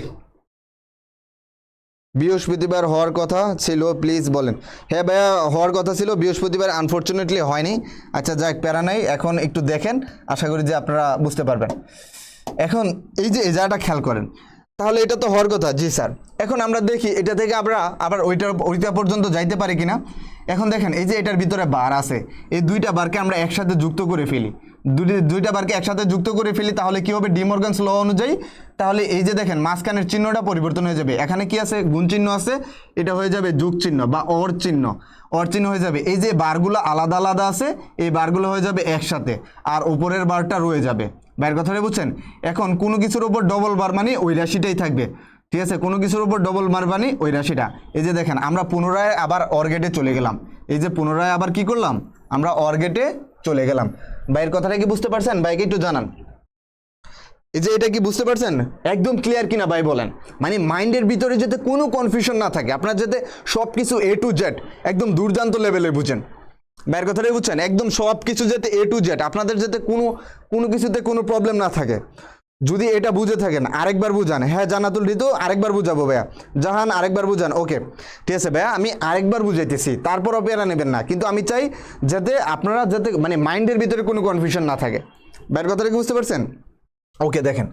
বৃহস্পতিবার হওয়ার কথা ছিল, প্লিজ বলেন। হ্যাঁ ভাইয়া হওয়ার কথা ছিল, বৃহস্পতিবার আনফর্চুনেটলি হয়নি। আচ্ছা যাক, প্যারা নাই, এখন একটু দেখেন, আশা করি যে আপনারা বুঝতে পারবেন। এখন এই যে এই জায়গাটা খেয়াল করেন, তাহলে এটা তো হওয়ার কথা, জি স্যার। এখন আমরা দেখি এটা থেকে আমরা আবার ওইটা পর্যন্ত যাইতে পারি কিনা। এখন দেখেন এই যে এটার ভিতরে বার আছে, এই দুইটা বারকে আমরা একসাথে যুক্ত করে ফেলি, দুইটা বারকে একসাথে যুক্ত করে ফেলি, তাহলে কি হবে, ডি মর্গানস ল অনুযায়ী, তাহলে এই যে দেখেন মাঝখানের চিহ্নটা পরিবর্তন হয়ে যাবে। এখানে কি আছে, গুণ চিহ্ন আছে, এটা হয়ে যাবে যোগ চিহ্ন বা অর চিহ্ন হয়ে যাবে। এই যে বারগুলো আলাদা আলাদা আছে, এই বারগুলো হয়ে যাবে একসাথে, আর উপরের বারটা রয়ে যাবে। বাইরের কথাটা বুঝছেন? এখন কোনো কিছুর উপর ডবল বার মানে ওই রাশিটাই থাকবে, ঠিক আছে, কোনো কিছুর উপর ডবল মার মানে ওই রাশিটা। এই যে দেখেন আমরা পুনরায় আবার অর গেটে চলে গেলাম, এই যে পুনরায় আবার কি করলাম, আমরা অর গেটে চলে গেলাম। ভাইয়ের কথাটা কি বুঝতে পারছেন? ভাইকে একটু জানান, এই যে এটা কি বুঝতে পারছেন? একদম ক্লিয়ার কিনা ভাই বলেন? মানে মাইন্ডের ভিতরে যাতে কোনো কনফিউশন না থাকে, আপনার যাতে সব কিছু এ টু জেড একদম দুর্দান্ত লেভেলে বুঝেন। ভাইয়ের কথাটাই বুঝছেন? একদম সব কিছু যাতে এ টু জেড, আপনাদের যাতে কোনো কিছুতে কোনো প্রবলেম না থাকে। যদি এটা বুঝে থাকেন আরেকবার বুঝান। হ্যাঁ জান্নাতুল ঋতু, আরেকবার বুঝাবো ভাইয়া। জাহান আরেকবার বুঝান। ওকে ঠিক আছে ভাইয়া, আমি আরেকবার বুঝাইতেছি, তারপরও পেয়ারা নেবেন না, কিন্তু আমি চাই যাতে আপনারা যাতে মানে মাইন্ডের ভিতরে কোনো কনফিউশন না থাকে। ভাইয়ের কথাটা কি বুঝতে পারছেন? ওকে দেখেন,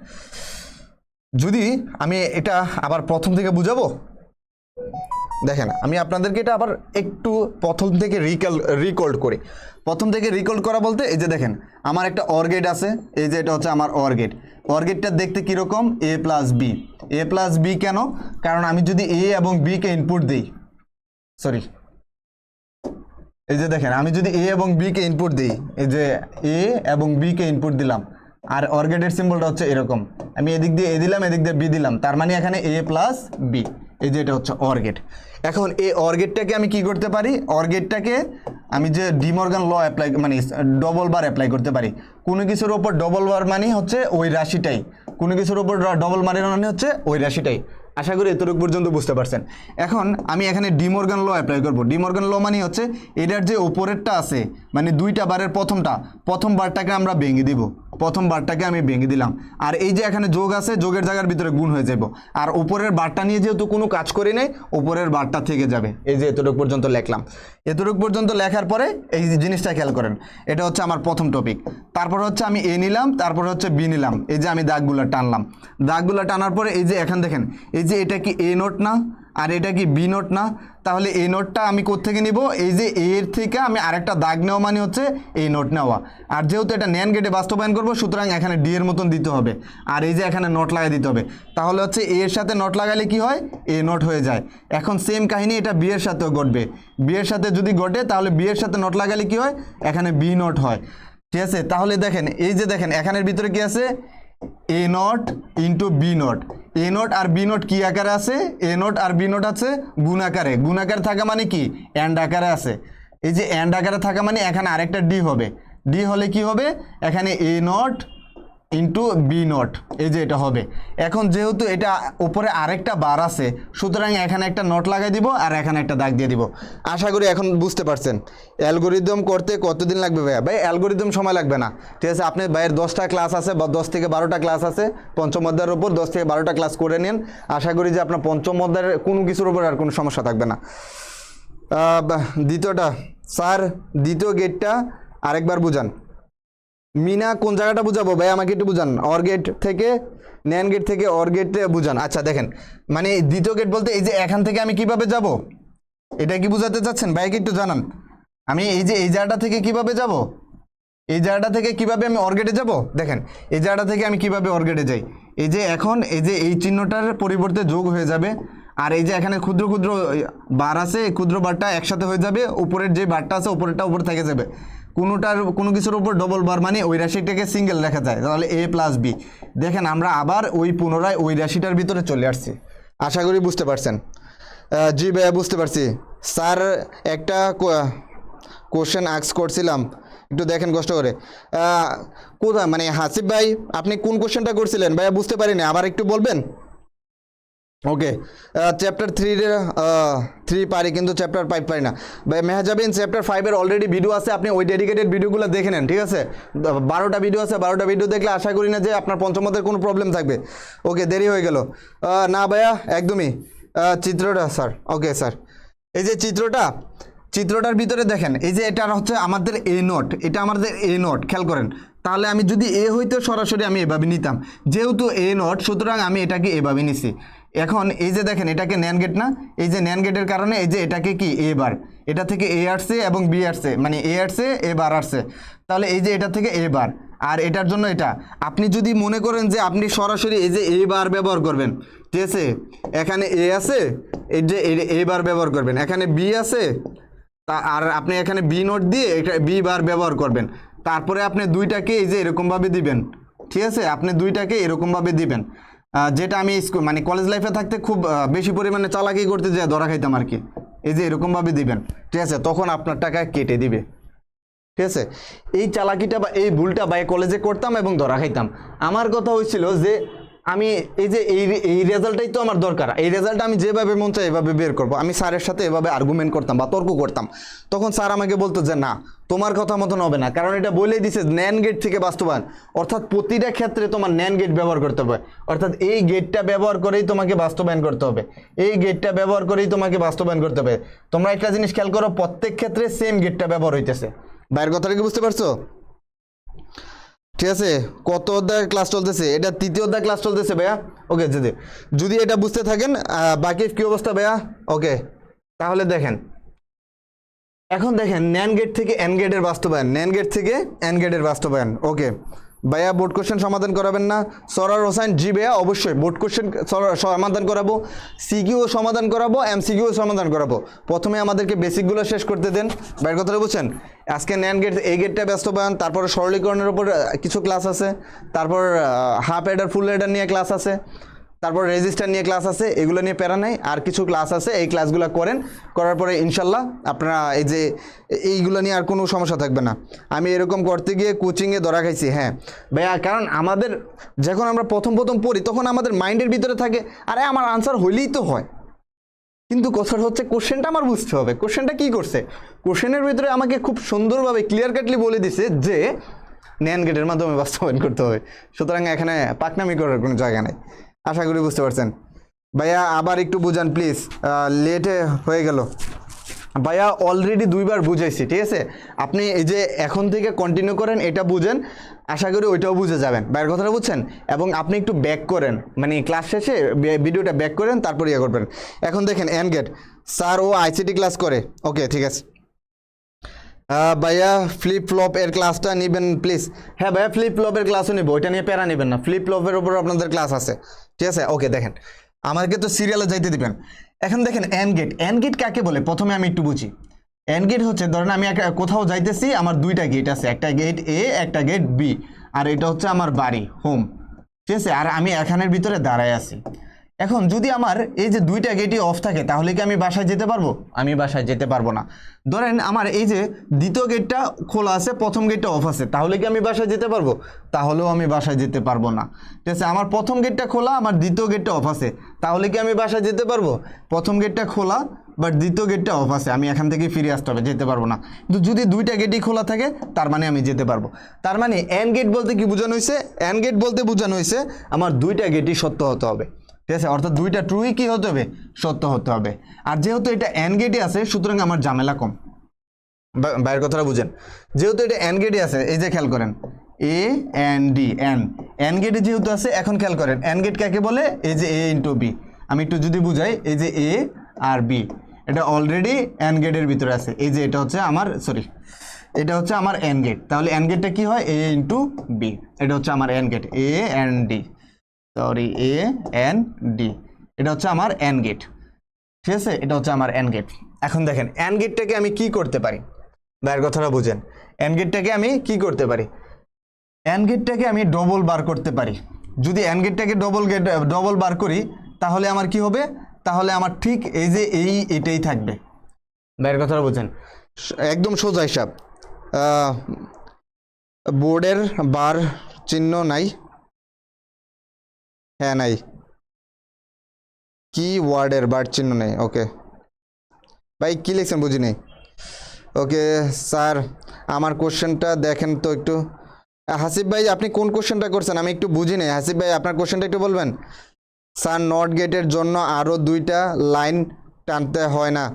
যদি আমি এটা আবার প্রথম থেকে বুঝাবো, দেখেন আমি আপনাদেরকে এটা আবার একটু প্রথম থেকে রিকল করি। প্রথম থেকে রিকল করা বলতে এই যে দেখেন আমার একটা অর গেট আছে, এই যে এটা হচ্ছে আমার অর গেট। অর গেটটা দেখতে কীরকম? এ প্লাস বি। এ প্লাস বি কেন? কারণ আমি যদি এ এবং বি কে ইনপুট দিই, সরি এই যে দেখেন আমি যদি এ এবং বি কে ইনপুট দিই, এই যে এ এবং বি কে ইনপুট দিলাম, আর অর গেটের সিম্বলটা হচ্ছে এরকম, আমি এদিক দিয়ে এ দিলাম, এদিক দিয়ে বি দিলাম, তার মানে এখানে এ প্লাস বি, এই যে এটা হচ্ছে অর গেট। এখন এই অর গেটটাকে আমি কি করতে পারি? অর গেটটাকে আমি যে ডিমর্গান ল অ্যাপ্লাই মানে ডবল বার অ্যাপ্লাই করতে পারি। কোনো কিছুর ওপর ডবল বার মানে হচ্ছে ওই রাশিটাই, কোনো কিছুর ওপর ডবল মানের মানে হচ্ছে ওই রাশিটাই। আশা করি এতটুকু পর্যন্ত বুঝতে পারছেন। এখন আমি এখানে ডিমর্গান ল অ্যাপ্লাই করব। ডিমর্গান ল মানে হচ্ছে এটার যে ওপরেরটা আছে মানে দুইটা বারের প্রথম বারটাকে আমরা ভেঙে দিব, প্রথম বারটাকে আমি ভেঙে দিলাম, আর এই যে এখানে যোগ আছে, যোগের জায়গার ভিতরে গুণ হয়ে যাব, আর উপরের বারটা নিয়ে যেহেতু কোনো কাজ করি নাই, উপরের বারটা থেকে যাবে। এই যে এতটুকু পর্যন্ত লেখলাম। এতটুকু পর্যন্ত লেখার পরে এই জিনিসটা খেয়াল করেন, এটা হচ্ছে আমার প্রথম টপিক। তারপর হচ্ছে আমি এ নিলাম, তারপর হচ্ছে বি নিলাম, এই যে আমি দাগগুলো টানলাম। দাগগুলো টানার পরে এই যে এখন দেখেন এই যে এটা কি এ নোট না, আর এটা কি বি নোট না? তাহলে এই নোটটা আমি কোত্থেকে নিব? এই যে এর থেকে আমি আরেকটা দাগ নেওয়া মানে হচ্ছে এই নোট নেওয়া। আর যেহেতু এটা ন্যান গেটে বাস্তবায়ন করব, সুতরাং এখানে ডি এর মতন দিতে হবে, আর এই যে এখানে নোট লাগিয়ে দিতে হবে। তাহলে হচ্ছে এ এর সাথে নোট লাগালে কি হয়? এ নোট হয়ে যায়। এখন সেম কাহিনী এটা বি এর সাথেও ঘটবে। বি এর সাথে যদি ঘটে তাহলে বি এর সাথে নোট লাগালে কি হয়? এখানে বি নোট হয়। ঠিক আছে, তাহলে দেখেন এই যে দেখেন এখানের ভিতরে কি আছে? A not into B not. A not আর বি নট কি আকারে আছে? এ নট আর বি নট আছে গুণ আকারে। গুণ আকারে থাকা মানে কি? অ্যান্ড আকারে আছে। এই যে অ্যান্ড আকারে থাকা মানে এখানে আরেকটা ডি হবে। ডি হলে কি হবে? এখানে এ নট ইন্টু বি নট, এই যে এটা হবে। এখন যেহেতু এটা উপরে আরেকটা বার আছে, সুতরাং এখানে একটা নট লাগাই দিব আর এখানে একটা দাগ দিয়ে দিব। আশা করি এখন বুঝতে পারছেন। অ্যালগোরিদম করতে কতদিন লাগবে ভাইয়া? ভাই অ্যালগোরিদম সময় লাগবে না, ঠিক আছে। আপনি ভাইয়ের 10টা ক্লাস আছে বা 10 থেকে 12টা ক্লাস আছে পঞ্চম অধ্যায়ের উপর, 10 থেকে 12টা ক্লাস করে নিন। আশা করি যে আপনার পঞ্চম অধ্যায়ের কোনো কিছুর উপর আর কোনো সমস্যা থাকবে না। দ্বিতীয়টা স্যার, দ্বিতীয় গেটটা আরেকবার বুঝান। মিনা কোন জায়গাটা বুঝাবো ভাই? আমাকে একটু বুঝান। অর গেট থেকে ন্যান গেট থেকে অর গেটে বুঝান। আচ্ছা দেখেন, মানে দ্বিতীয় গেট বলতে এই যে এখান থেকে আমি কিভাবে যাব, এটা কি বুঝাতে চাচ্ছেন? ভাইকে একটু জানান। আমি এই যে এই জায়গাটা থেকে কিভাবে যাব, এই জায়গাটা থেকে কিভাবে আমি অর গেটে যাব? দেখেন এই জায়গাটা থেকে আমি কিভাবে অর গেটে যাই, এই যে এখন এই যে এই চিহ্নটার পরিবর্তে যোগ হয়ে যাবে, আর এই যে এখানে ক্ষুদ্র ক্ষুদ্র বার আছে, এই ক্ষুদ্র বারটা একসাথে হয়ে যাবে, উপরের যে বারটা আছে উপরেরটা উপরে থেকে যাবে। কোনো কিছুর উপর ডবল বার মানে ওই রাশিটাকে সিঙ্গেল লেখা যায়, তাহলে এ প্লাস বি। দেখেন আমরা আবার ওই পুনরায় ওই রাশিটার ভিতরে চলে আসছি। আশা করি বুঝতে পারছেন। জি ভাইয়া বুঝতে পারছি। স্যার একটা কোশ্চেন আস্ক করছিলাম, একটু দেখেন কষ্ট করে। কোথায় মানে হাসিব ভাই আপনি কোন কোশ্চেনটা করছিলেন ভাইয়া? বুঝতে পারিনি, আবার একটু বলবেন। ওকে, চ্যাপ্টার 3 পারি কিন্তু চ্যাপ্টার 5 পারি না ভাই। মেহজাবিন চ্যাপ্টার 5-এর অলরেডি ভিডিও আছে, আপনি ওই ডেডিকেটেড ভিডিওগুলো দেখে নেন, ঠিক আছে। 12টা ভিডিও আছে, 12টা ভিডিও দেখলে আশা করি না যে আপনার পঞ্চমতের কোনো প্রবলেম থাকবে। ওকে, দেরি হয়ে গেল না ভাইয়া একদমই। চিত্রটা স্যার, ওকে স্যার, এই যে চিত্রটার ভিতরে দেখেন এই যে এটা হচ্ছে আমাদের এ নোট, এটা আমাদের এ নোট, খেয়াল করেন। তাহলে আমি যদি এ হইতো সরাসরি আমি এভাবে নিতাম, যেহেতু এ নোট সুতরাং আমি এটাকে এভাবে নিছি। এখন এই যে দেখেন এটাকে ন্যান গেট না, এই যে ন্যান গেটের কারণে এই যে এটাকে কি এ বার, এটা থেকে এ আসছে এবং বি আসছে, মানে এ আসছে এ বার আসছে, তাহলে এই যে এটা থেকে এ বার, আর এটার জন্য এটা। আপনি যদি মনে করেন যে আপনি সরাসরি এই যে এ বার ব্যবহার করবেন, ঠিক আছে, এখানে এ আছে, এই যে এ বার ব্যবহার করবেন, এখানে বি আছে, আর আপনি এখানে বি নোট দিয়ে এটা বি বার ব্যবহার করবেন। তারপরে আপনি দুইটাকে এই যে এরকমভাবে দিবেন, ঠিক আছে, আপনি দুইটাকে এরকমভাবে দিবেন। যেটা আমি স্কুল মানে কলেজ লাইফে থাকতে খুব বেশি পরিমাণে চালাকি করতে যেয়ে ধরা খাইতাম আর কি। এই যে এরকমভাবে দিবেন, ঠিক আছে, তখন আপনার টাকা কেটে দিবে, ঠিক আছে। এই চালাকিটা বা এই ভুলটা বাই কলেজে করতাম এবং ধরা খাইতাম। আমার কথা হয়েছিল যে আমি এই যে এই রেজাল্টটাই তো আমার দরকার, এই রেজাল্টটা আমি যেভাবে মন চাই এভাবে বের করবো। আমি স্যারের সাথে এভাবে আর্গুমেন্ট করতাম বা তর্ক করতাম, তখন স্যার আমাকে বলতো যে না, তোমার কথা মতন হবে না, কারণ এটা বলেই দিছে ন্যান গেট থেকে বাস্তবায়ন, অর্থাৎ প্রতিটা ক্ষেত্রে তোমার ন্যান গেট ব্যবহার করতে হবে, অর্থাৎ এই গেটটা ব্যবহার করেই তোমাকে বাস্তবায়ন করতে হবে, এই গেটটা ব্যবহার করেই তোমাকে বাস্তবায়ন করতে হবে। তোমরা একটা জিনিস খেয়াল করো, প্রত্যেক ক্ষেত্রে সেম গেটটা ব্যবহার হইতেছে। বাইরের কথাটা কি বুঝতে পারছো? ঠিক আছে, কত অধ্যায় ক্লাস চলতেছে? এটা 3য় অধ্যায় ক্লাস চলতেছে ভাইয়া। ওকে, যদি এটা বুঝতে থাকেন, বাকি কি অবস্থা ভাইয়া? ওকে, তাহলে দেখেন, এখন দেখেন ন্যান গেট থেকে এন গেটের বাস্তবায়ন, ন্যান গেট থেকে এন গেটের বাস্তবায়ন। ওকে ভাইয়া, বোর্ড কোশ্চেন সমাধান করাবেন না? সরার হোসেন, জি ভাইয়া অবশ্যই বোর্ড কোশ্চেন সমাধান করাবো, সিকিউ সমাধান করাবো, এমসিকিউ সমাধান করাবো। প্রথমে আমাদেরকে বেসিকগুলো শেষ করতে দেন। বাইরের কথাটা বুঝছেন? আজকে ন্যান গেট এই গেটটা বাস্তবায়ন, তারপরে সরলীকরণের উপর কিছু ক্লাস আছে, তারপর হাফ এডার ফুল এডার নিয়ে ক্লাস আছে, তারপর রেজিস্টার নিয়ে ক্লাস আছে, এগুলো নিয়ে প্যারা নাই। আর কিছু ক্লাস আছে, এই ক্লাসগুলো করার পরে ইনশাল্লাহ আপনারা এই যে এইগুলো নিয়ে আর কোনো সমস্যা থাকবে না। আমি এরকম করতে গিয়ে কোচিংয়ে ধরা খাইছি, হ্যাঁ ভাইয়া, কারণ আমাদের যখন আমরা প্রথম পড়ি তখন আমাদের মাইন্ডের ভিতরে থাকে আরে আমার আনসার হইলেই তো হয়, কিন্তু কথাটা হচ্ছে কোশ্চেনটা আমার বুঝতে হবে। কোশ্চেনটা কী করছে? কোশ্চেনের ভিতরে আমাকে খুব সুন্দরভাবে ক্লিয়ার কাটলি বলে দিছে যে ন্যান গেটের মাধ্যমে বাস্তবায়ন করতে হবে। সুতরাং এখানে পাকনামি করার কোনো জায়গা নেই। আশা করি বুঝতে পারছেন। ভাইয়া আবার একটু বুঝান প্লিজ, লেটে হয়ে গেল। ভাইয়া অলরেডি 2বার বুঝাইছি, ঠিক আছে, আপনি এই যে এখন থেকে কন্টিনিউ করেন, এটা বুঝেন, আশা করি ওইটাও বুঝে যাবেন। বাইরের কথাটা বুঝছেন? এবং আপনি একটু ব্যাক করেন, মানে ক্লাস শেষে ভিডিওটা ব্যাক করেন, তারপর ইয়ে করবেন। এখন দেখেন এন গেট, স্যার ও আইসিটি ক্লাস করে, ওকে ঠিক আছে। ভাইয়া ফ্লিপ ফ্লপ এর ক্লাসটা নেবেন প্লিজ? হ্যাঁ ভাইয়া, ফ্লিপ ফ্লপের ক্লাসও নেবো, ওইটা নিয়ে প্যারা নেবেন না, ফ্লিপ ফ্লপের উপর আপনাদের ক্লাস আছে, ঠিক আছে। ওকে দেখেন, আমাকে তো সিরিয়ালে যাইতে দিবেন। এখন দেখেন এন গেট, এন গেট কাকে বলে প্রথমে আমি একটু বুঝি। এন গেট হচ্ছে, ধরেন আমি কোথাও যাইতেছি, আমার 2টা গেট আছে, একটা গেট এ, একটা গেট বি, আর এটা হচ্ছে আমার বাড়ি, হোম, ঠিক আছে, আর আমি এখানের ভিতরে দাঁড়ায় আছি। এখন যদি আমার এই যে 2টা গেটই অফ থাকে, তাহলে কি আমি বাসায় যেতে পারবো? আমি বাসায় যেতে পারবো না। ধরেন আমার এই যে 2য় গেটটা খোলা আছে, প্রথম গেটটা অফ আছে, তাহলে কি আমি বাসায় যেতে পারবো? তাহলেও আমি বাসায় যেতে পারবো না। ঠিক আছে, আমার প্রথম গেটটা খোলা, আমার 2য় গেটটা অফ আছে, তাহলে কি আমি বাসায় যেতে পারবো? প্রথম গেটটা খোলা বাট 2য় গেটটা অফ আছে, আমি এখান থেকে ফিরে আসতে হবে, যেতে পারবো না। কিন্তু যদি 2টা গেটই খোলা থাকে, তার মানে আমি যেতে পারবো। তার মানে এন গেট বলতে কি বোঝানো হয়েছে? এন গেট বলতে বোঝানো হয়েছে আমার 2টা গেটই সত্য হতে হবে, ঠিক আছে, অর্থাৎ 2টা ট্রুই কি হতে হবে? সত্য হতে হবে। আর যেহেতু এটা এন গেটে আছে, সুতরাং আমার ঝামেলা কম। বাইরের কথাটা বুঝেন, যেহেতু এটা এন গেটে আছে, এই যে খেয়াল করেন এ এন ডি, এন গেটে যেহেতু আছে, এখন খেয়াল করেন এন গেট কাকে বলে? এই যে এ ইন্টু বি। আমি একটু যদি বুঝাই, এই যে এ আর বি, এটা অলরেডি এন গেটের ভিতরে আছে। এই যে এটা হচ্ছে আমার, সরি, এটা হচ্ছে আমার এন গেট। তাহলে এন গেটটা কি হয়? এ ইন্টু বি, এটা হচ্ছে আমার AND gate, A N D, sorry, A N D, এটা হচ্ছে আমার এন গেট, ঠিক আছে, এটা হচ্ছে আমার এন গেট। এখন দেখেন এন গেটটাকে আমি কি করতে পারি? বাইরের কথাটা বুঝেন, এন গেটটাকে আমি কি করতে পারি? এন গেটটাকে আমি ডবল বার করতে পারি। যদি এন গেটটাকে ডবল বার করি, তাহলে আমার কি হবে? তাহলে আমার ঠিক এই যে এটাই থাকবে। বাইরের কথাটা বুঝেন, একদম সোজা হিসাব। বোর্ডের বার চিহ্ন নাই? হ্যাঁ নাই। কি ওয়ার্ডের বার চিহ্ন নেই? ওকে ভাই, কি লিখছেন বুঝি নেই। ওকে স্যার, আমার কোশ্চেনটা দেখেন তো একটু। হাসিব ভাই, আপনি কোন কোশ্চেনটা করছেন? আমি একটু বুঝি নেই। হাসিব ভাই, আপনার কোশ্চেনটা একটু বলবেন? স্যার নট গেটের জন্য আরও 2টা লাইন টানতে হয় না?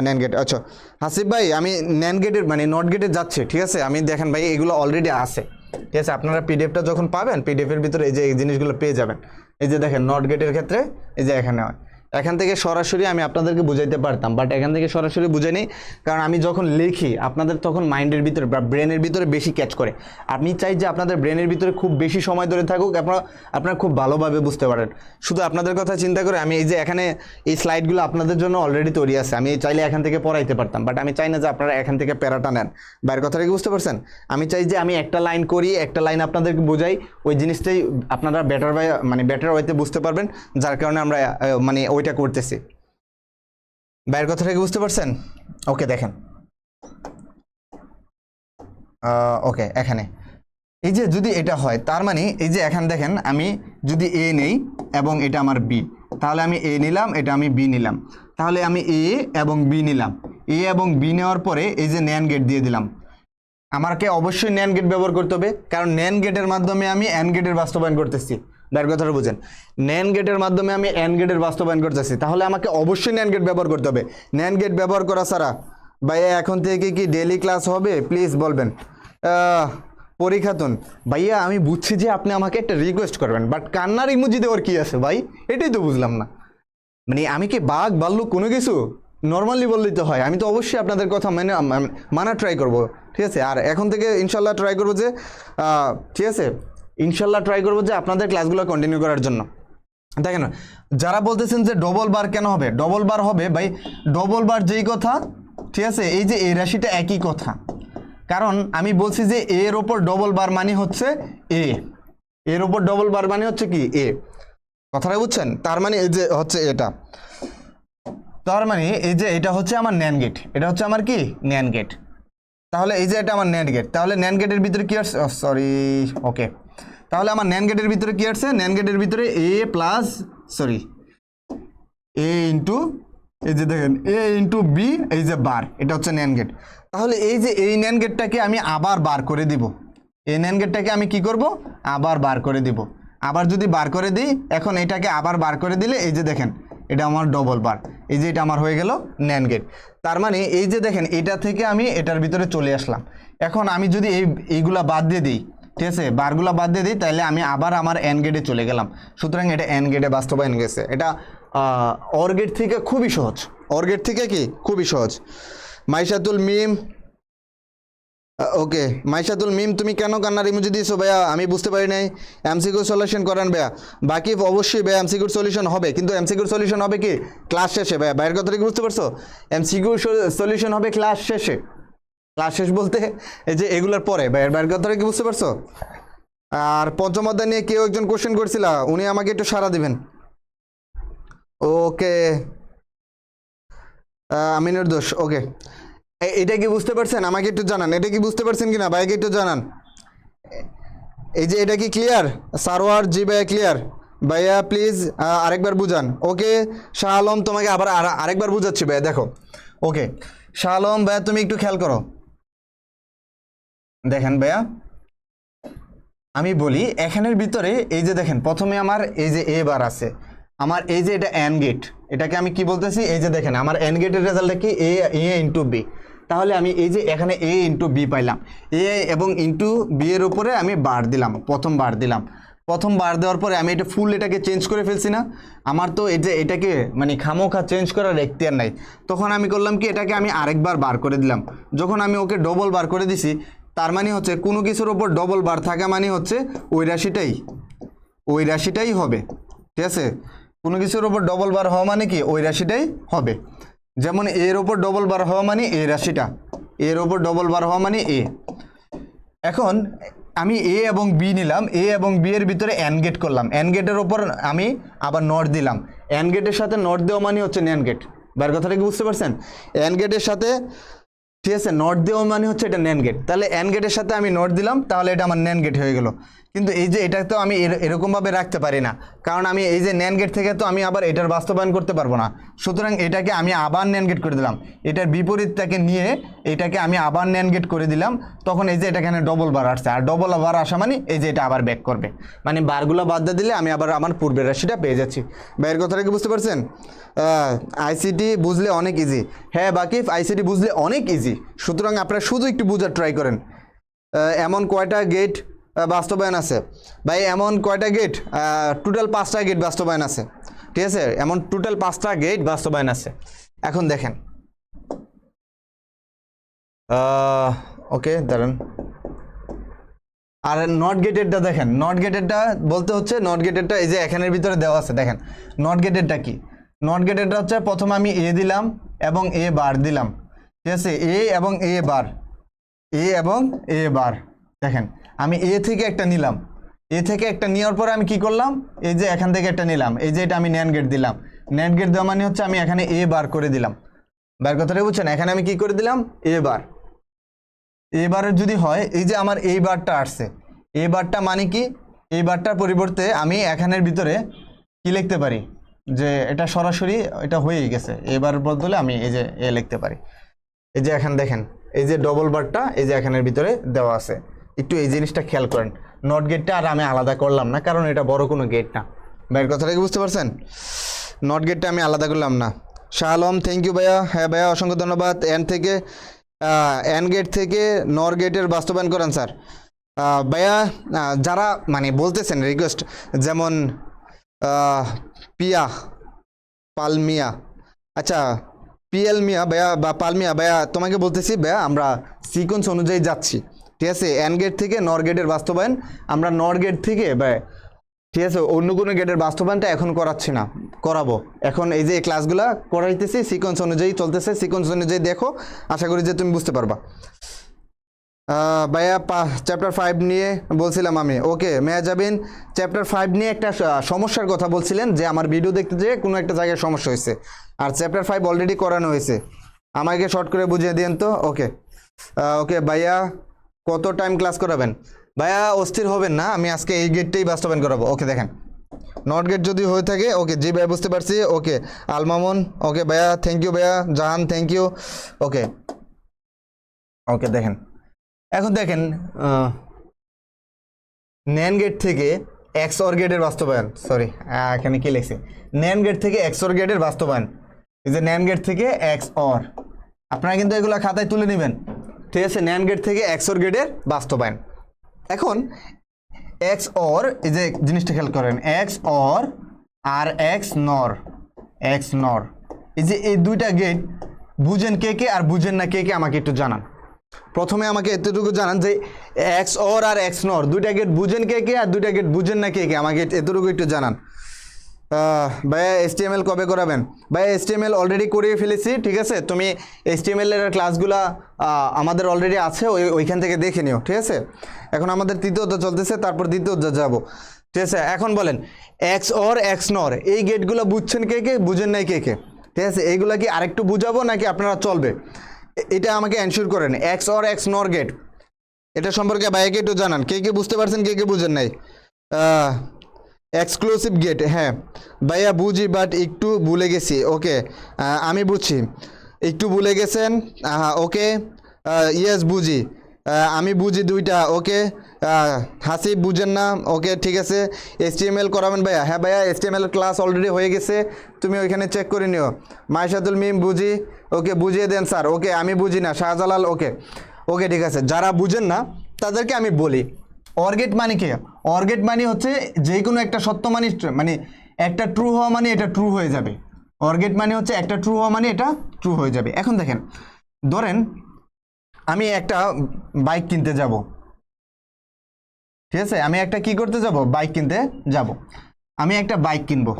ন্যান গেট, আচ্ছা হাসিব ভাই, আমি ন্যান গেটের মানে নট গেটে যাচ্ছে, ঠিক আছে, আমি দেখেন ভাই এগুলো অলরেডি আছে, ঠিক আছে, আপনারা পিডিএফটা যখন পাবেন, পিডিএফের ভিতরে এই যে এই জিনিসগুলো পেয়ে যাবেন। এই যে দেখেন নট গেটের ক্ষেত্রে এই যে এখানে হয়, এখান থেকে সরাসরি আমি আপনাদেরকে বুঝাইতে পারতাম, বাট এখান থেকে সরাসরি বুঝে নিই, কারণ আমি যখন লিখি আপনাদের তখন মাইন্ডের ভিতরে বা ব্রেনের ভিতরে বেশি ক্যাচ করে। আমি চাই যে আপনাদের ব্রেনের ভিতরে খুব বেশি সময় ধরে থাকুক, আপনারা খুব ভালোভাবে বুঝতে পারেন। শুধু আপনাদের কথা চিন্তা করে আমি এই যে এখানে এই স্লাইডগুলো আপনাদের জন্য অলরেডি তৈরি আছে, আমি চাইলে এখান থেকে পড়াইতে পারতাম, বাট আমি চাই না যে আপনারা এখান থেকে প্যারাটা নেন। বাইরের কথাটা কি বুঝতে পারছেন? আমি চাই যে আমি একটা লাইন করি, একটা লাইন আপনাদেরকে বোঝাই, ওই জিনিসটাই আপনারা বেটার ওয়েতে বুঝতে পারবেন, যার কারণে আমরা ওইটা করতেছি। বাইরের কথাটা কি বুঝতে পারছেন? ওকে, দেখেন, ওকে, এখানে এই যে যদি এটা হয়, তার মানে এই যে এখানে দেখেন, আমি যদি এ নেই এবং এটা আমার বি, তাহলে আমি এ নিলাম, এটা আমি বি নিলাম, তাহলে আমি এ এবং বি নিলাম। এ এবং বি নেওয়ার পরে এই যে ন্যান্ড গেট দিয়ে দিলাম। আমাকে অবশ্যই ন্যান্ড গেট ব্যবহার করতে হবে, কারণ ন্যান্ড গেটের মাধ্যমে আমি অ্যান্ড গেটের বাস্তবায়ন করতেছি। বাইরের কথাটা বুঝেন, ন্যান্ড গেটের মাধ্যমে আমি অ্যান্ড গেটের বাস্তবায়ন করতেছি, তাহলে আমাকে অবশ্যই ন্যান্ড গেট ব্যবহার করতে হবে। ন্যান্ড গেট ব্যবহার করা ছাড়া ভাইয়া এখন থেকে কি ডেইলি ক্লাস হবে? প্লিজ বলবেন। পরীক্ষাতুন ভাইয়া, আমি বুঝছি যে আপনি আমাকে একটা রিকোয়েস্ট করবেন, বাট কান্নার ইমোজি দেওয়ার কি আছে ভাই? এটাই তো বুঝলাম না। আমি কি বাঘ ভাল্লুক কোনো কিছু? নর্মালি বললেই তো হয়। আমি তো অবশ্যই আপনাদের কথা মানা ট্রাই করব, ঠিক আছে? আর এখন থেকে ইনশাল্লাহ ট্রাই করবো যে ঠিক আছে, ইনশাল্লাহ ট্রাই করবো যে আপনাদের ক্লাসগুলো কন্টিনিউ করার জন্য। দেখেন, যারা বলতেছেন যে ডবল বার কেন হবে, ডবল বার হবে ভাই, ডবল বার যেই কথা, ঠিক আছে, এই যে এই রাশিটা একই কথা, কারণ আমি বলছি যে এর ওপর ডবল বার মানে হচ্ছে এ, এর ওপর ডবল বার মানে হচ্ছে কি এ, কথাটা বুঝছেন? তার মানে এই যে হচ্ছে এটা, তার মানে এই যে এটা হচ্ছে আমার ন্যান্ড গেট, এটা হচ্ছে আমার কি ন্যান্ড গেট। তাহলে এই যে এটা আমার ন্যান্ড গেট, তাহলে ন্যান্ড গেটের ভিতরে কি আসছে? সরি, ওকে, তাহলে আমার ন্যান্ড গেটের ভিতরে কি আসছে? ন্যান্ড গেটের ভিতরে এ প্লাস এ ইন্টু, এই যে দেখেন, এ ইন্টু বি, এই যে বার, এটা হচ্ছে ন্যান্ড গেট। তাহলে এই যে এই ন্যান্ড গেটটাকে আমি আবার বার করে দিব, এই ন্যান্ড গেটটাকে আমি কি করব? আবার বার করে দিব। আবার যদি বার করে দিই, এখন এটাকে আবার বার করে দিলে এই যে দেখেন, এটা আমার ডবল বার, এই যে এটা আমার হয়ে গেল ন্যান্ড গেট। তার মানে এই যে দেখেন, এটা থেকে আমি এটার ভিতরে চলে আসলাম। এখন আমি যদি এইগুলা বাদ দিয়ে দিই, ঠিক আছে, বারগুলা বাদ দিয়ে দিই, তাহলে আমি আবার আমার এন্ড গেটে চলে গেলাম। সুতরাং এটা এন্ড গেটে বাস্তবায়ন গেছে। এটা অর গেট থেকে খুবই সহজ, অর গেট থেকে কি খুবই সহজ। মাইশাতুল মিম, ওকে, মাইশাতুল মিম, তুমি কেন কান্নার ইমোজি দিয়েছো ভাইয়া? আমি বুঝতে পারি নাই। এমসিকিউ সলিউশন করেন ভাইয়া। বাকি অবশ্যই ভাইয়া এমসিকিউর সলিউশন হবে, কিন্তু এমসিকিউর সলিউশন হবে কি ক্লাস শেষে ভাইয়া। বাইরের কথাটা কি বুঝতে পারছো? এমসিকিউ সলিউশন হবে ক্লাস শেষে। ক্লাস শেষ বলতে এই যে এগুলোর পরে, বাইরের কথাটা কি বুঝতে পারছো? আর পঞ্চম অধ্যায় নিয়ে কেউ একজন কোশ্চেন করছিল, উনি আমাকে একটু সাড়া দিবেন। ওকে, আমিনুর দোষ, ওকে, এটা কি বুঝতে পারছেন? আমাকে একটু জানান, এটা কি বুঝতে পারছেন কিনা ভাইকে একটু জানান। এই যে এটা কি ক্লিয়ার? সারোয়ার, জি ভাইয়া ক্লিয়ার। ভাইয়া প্লিজ আরেকবার বুঝান। ওকে শাহ আলম, তোমাকে আবার আরেকবার বুঝাচ্ছি ভাইয়া, দেখো। ওকে শাহ আলম ভাইয়া, তুমি একটু খেয়াল করো, দেখেন ভাইয়া, আমি বলি এখানের ভিতরে এই যে দেখেন, প্রথমে আমার এই যে এ বার আছে, আমার এই যে এটা এন্ড গেট, এটাকে আমি কি বলতেছি? এই যে দেখেন, আমার এন্ড গেটের রেজাল্টটা কি এ ইন্টু বি। তাহলে আমি এই যে এখানে এ ইন্টু বি পাইলাম, এ এবং ইন্টু বি এর উপরে আমি বার দিলাম, প্রথম বার দিলাম। প্রথম বার দেওয়ার পরে আমি এটা ফুল এটাকে চেঞ্জ করে ফেলছি না? আমার তো এই যে এটাকে খামোখা চেঞ্জ করার এখতিয়ার নাই। তখন আমি করলাম কি, এটাকে আমি আরেকবার বার করে দিলাম। যখন আমি ওকে ডবল বার করে দিছি, তার মানে হচ্ছে কোনো কিছুর ওপর ডবল বার থাকা মানে হচ্ছে ওই রাশিটাই হবে, ঠিক আছে? কোনো কিছুর ওপর ডবল বার হওয়া মানে কি ওই রাশিটাই হবে। যেমন এর ওপর ডবল বার হওয়া মানে এই রাশিটা, এর ওপর ডবল বার হওয়া মানে এ। এখন আমি এ এবং বি নিলাম, এ এবং বি এর ভিতরে অ্যান্ড গেট করলাম, অ্যান্ড গেটের ওপর আমি আবার নট দিলাম। অ্যান্ড গেটের সাথে নট দেওয়া মানে হচ্ছে ন্যান্ড গেট। বার কথাটা কি বুঝতে পারছেন? অ্যান্ড গেটের সাথে, ঠিক আছে, নট দেওয়া মানে হচ্ছে এটা ন্যান্ড গেট। তাহলে অ্যান্ড গেটের সাথে আমি নট দিলাম, তাহলে এটা আমার ন্যান্ড গেট হয়ে গেল। কিন্তু এই যে এটা তো আমি এরকমভাবে রাখতে পারি না, কারণ আমি এই যে ন্যান্ড গেট থেকে তো আমি আবার এটার বাস্তবায়ন করতে পারবো না। সুতরাং এটাকে আমি আবার ন্যান্ড গেট করে দিলাম, এটার বিপরীতটাকে নিয়ে এটাকে আমি আবার ন্যান্ড গেট করে দিলাম। তখন এই যে এটা এখানে ডবল বার আসছে, আর ডবল বার আসা মানে এই যে এটা আবার ব্যাক করবে, মানে বারগুলো বাদ দিয়ে দিলে আমি আবার আমার পূর্বের রাশিটা পেয়ে যাচ্ছি। বাইরের কথাটা কি বুঝতে পারছেন? আইসিটি বুঝলে অনেক ইজি। হ্যাঁ বাকিফ, আইসিটি বুঝলে অনেক ইজি। সুতরাং আপনারা শুধু একটু বোঝার ট্রাই করেন। এমন কয়টা গেট বাস্তবায়ন আছে ভাই? এমন কয়টা গেট? টোটাল 5টা গেট বাস্তবায়ন আছে, ঠিক আছে, এমন টোটাল 5টা গেট বাস্তবায়ন আছে। এখন দেখেন ওকে দাঁড়ান, আর নট গেটেডটা দেখেন, নট গেটেডটা বলতে হচ্ছে নট গেটেডটা এই যে এখানের ভিতরে দেওয়া আছে। দেখেন নট গেটেডটা কি, নট গেটেডটা হচ্ছে প্রথমে আমি এ দিলাম এবং এ বার দিলাম, ঠিক আছে, এ এবং এ বার, এ এবং এ বার। দেখেন আমি এ থেকে একটা নিলাম, এ থেকে একটা নেওয়ার পরে আমি কি করলাম, এই যে এখান থেকে একটা নিলাম, এই যে এটা আমি ন্যান্ড গেট দিলাম। ন্যান্ড গেট দেওয়া মানে হচ্ছে আমি এখানে এ বার করে দিলাম। বার কথাটা বুঝছেন, এখানে আমি কি করে দিলাম, এ বার। এ বারের যদি হয়, এই যে আমার এই বারটা আসছে, এ বারটা মানে কি, এই বারটার পরিবর্তে আমি এখানের ভিতরে কি লিখতে পারি, যে এটা সরাসরি এটা হয়েই গেছে, এবার বদলে আমি এই যে এ লিখতে পারি। এই যে এখানে দেখেন এই যে ডবল বারটা এই যে এখানের ভিতরে দেওয়া আছে। একটু এই জিনিসটা খেয়াল করেন, নট গেটটা আর আমি আলাদা করলাম না, কারণ এটা বড় কোনো গেট না। ভাইয়ের কথাটা কি বুঝতে পারছেন? নট গেটটা আমি আলাদা করলাম না। শাহ আলম থ্যাংক ইউ ভাইয়া। হ্যাঁ ভাইয়া অসংখ্য ধন্যবাদ। এন গেট থেকে নর গেটের বাস্তবায়ন করেন স্যার। ভাইয়া যারা মানে বলতেছেন রিকোয়েস্ট, যেমন পিয়া পালমিয়া, আচ্ছা পিএল মিয়া ভাইয়া বা পালমিয়া ভাইয়া, তোমাকে বলতেছি ভাইয়া আমরা সিকোয়েন্স অনুযায়ী যাচ্ছি, ঠিক আছে। এন গেট থেকে নর গেটের বাস্তবায়ন আমরা নর গেট থেকে ভাই, ঠিক আছে, অন্য কোনো গেটের বাস্তবায়নটা এখন করাচ্ছি না, করাবো এখন। এই যে ক্লাসগুলো করাইতেছি সিকোয়েন্স অনুযায়ী চলতেছে, সিকোয়েন্স অনুযায়ী দেখো, আশা করি যে তুমি বুঝতে পারবা। ভাইয়া চ্যাপ্টার 5 নিয়ে বলছিলাম আমি, ওকে মেয়াজাবিন চ্যাপ্টার 5 নিয়ে একটা সমস্যার কথা বলছিলেন, যে আমার ভিডিও দেখতে যেয়ে কোনো একটা জায়গায় সমস্যা হয়েছে, আর চ্যাপ্টার 5 অলরেডি করানো হয়েছে, আমাকে শর্ট করে বুঝিয়ে দিন তো। ওকে ওকে ভাইয়া কত টাইম ক্লাস করাবেন? ভাইয়া অস্থির হবেন না, আমি আজকে এই গেটটাই বাস্তবায়ন করাবো। ওকে দেখেন নট গেট যদি হয়ে থাকে, ওকে জি ভাইয়া বুঝতে পারছি। ওকে আলমামুন, ওকে ভাইয়া থ্যাংক ইউ ভাইয়া। জাহান থ্যাংক ইউ। ওকে ওকে দেখেন, এখন দেখেন ন্যান গেট থেকে এক্স অর গেটের বাস্তবায়ন, সরি এখানে কি লিখছে, ন্যান গেট থেকে এক্স অর গেটের বাস্তবায়ন। এই যে ন্যান গেট থেকে এক্স অর, আপনারা কিন্তু এগুলো খাতায় তুলে নেবেন, ঠিক আছে। ন্যান গেট থেকে এক্স অর গেটের বাস্তবায়ন। এখন এক্স অর, এই যে জিনিসটা খেয়াল করেন, এক্স অর আর এক্স নর, এক্স নর, এই যে এই দুইটা গেট বুঝেন কে কে আর বুঝেন না কে কে, আমাকে একটু জানান। প্রথমে আমাকে এতটুকু জানান যে এক্স অর আর এক্স নর দুইটা গেট বুঝেন কে কে আর দুইটা গেট বুঝেন না কে কে, আমাকে এতটুকু একটু জানান। ভাইয়া HTML কবে করাবেন? ভাইয়া HTML অলরেডি করিয়ে ফেলেছি, ঠিক আছে। তুমি HTML এর ক্লাসগুলা আমাদের অলরেডি আছে, ওইখান থেকে দেখে নিও, ঠিক আছে। এখন আমাদের তৃতীয় অধ্যায় চলতেছে, তারপর দ্বিতীয় অধ্যায় যাবো, ঠিক আছে। এখন বলেন এক্স অর এক্স নর এই গেটগুলো বুঝছেন কে কে, বুঝেন নাই কে কে, ঠিক আছে। এইগুলা কি আরেকটু বুঝাবো নাকি আপনারা চলবে, এটা আমাকে এনশিওর করেন। এক্স অর এক্স নর গেট, এটা সম্পর্কে ভাইকে একটু জানান, কে কে বুঝতে পারছেন কে কে বুঝেন নাই। এক্সক্লুসিভ গেট, হ্যাঁ ভাইয়া বুঝি বাট একটু ভুলে গেছি। ওকে আমি বুঝছি, একটু ভুলে গেছেন, ওকে ইয়েস বুঝি, আমি বুঝি দুইটা। ওকে হাসিব বুঝেন না, ওকে ঠিক আছে। HTML করাবেন ভাইয়া? হ্যাঁ ভাইয়া HTML ক্লাস অলরেডি হয়ে গেছে, তুমি ওইখানে চেক করে নিও। মাইশাতুল মিম বুঝি, ওকে বুঝিয়ে দেন স্যার। ওকে আমি বুঝি না, শাহজালাল, ওকে ওকে ঠিক আছে। যারা বুঝেন না তাদেরকে আমি বলি, অর্গেট মানে কি? অর্গেট মানে হচ্ছে যে কোনো একটা সত্য মানে একটা ট্রু হওয়া মানে এটা ট্রু হয়ে যাবে। অর্গেট মানে হচ্ছে একটা ট্রু হওয়া মানে এটা ট্রু হয়ে যাবে। এখন দেখেন, ধরেন আমি একটা বাইক কিনতে যাব, ঠিক আছে। আমি একটা কি করতে যাব, বাইক কিনতে যাব। আমি একটা বাইক কিনবো,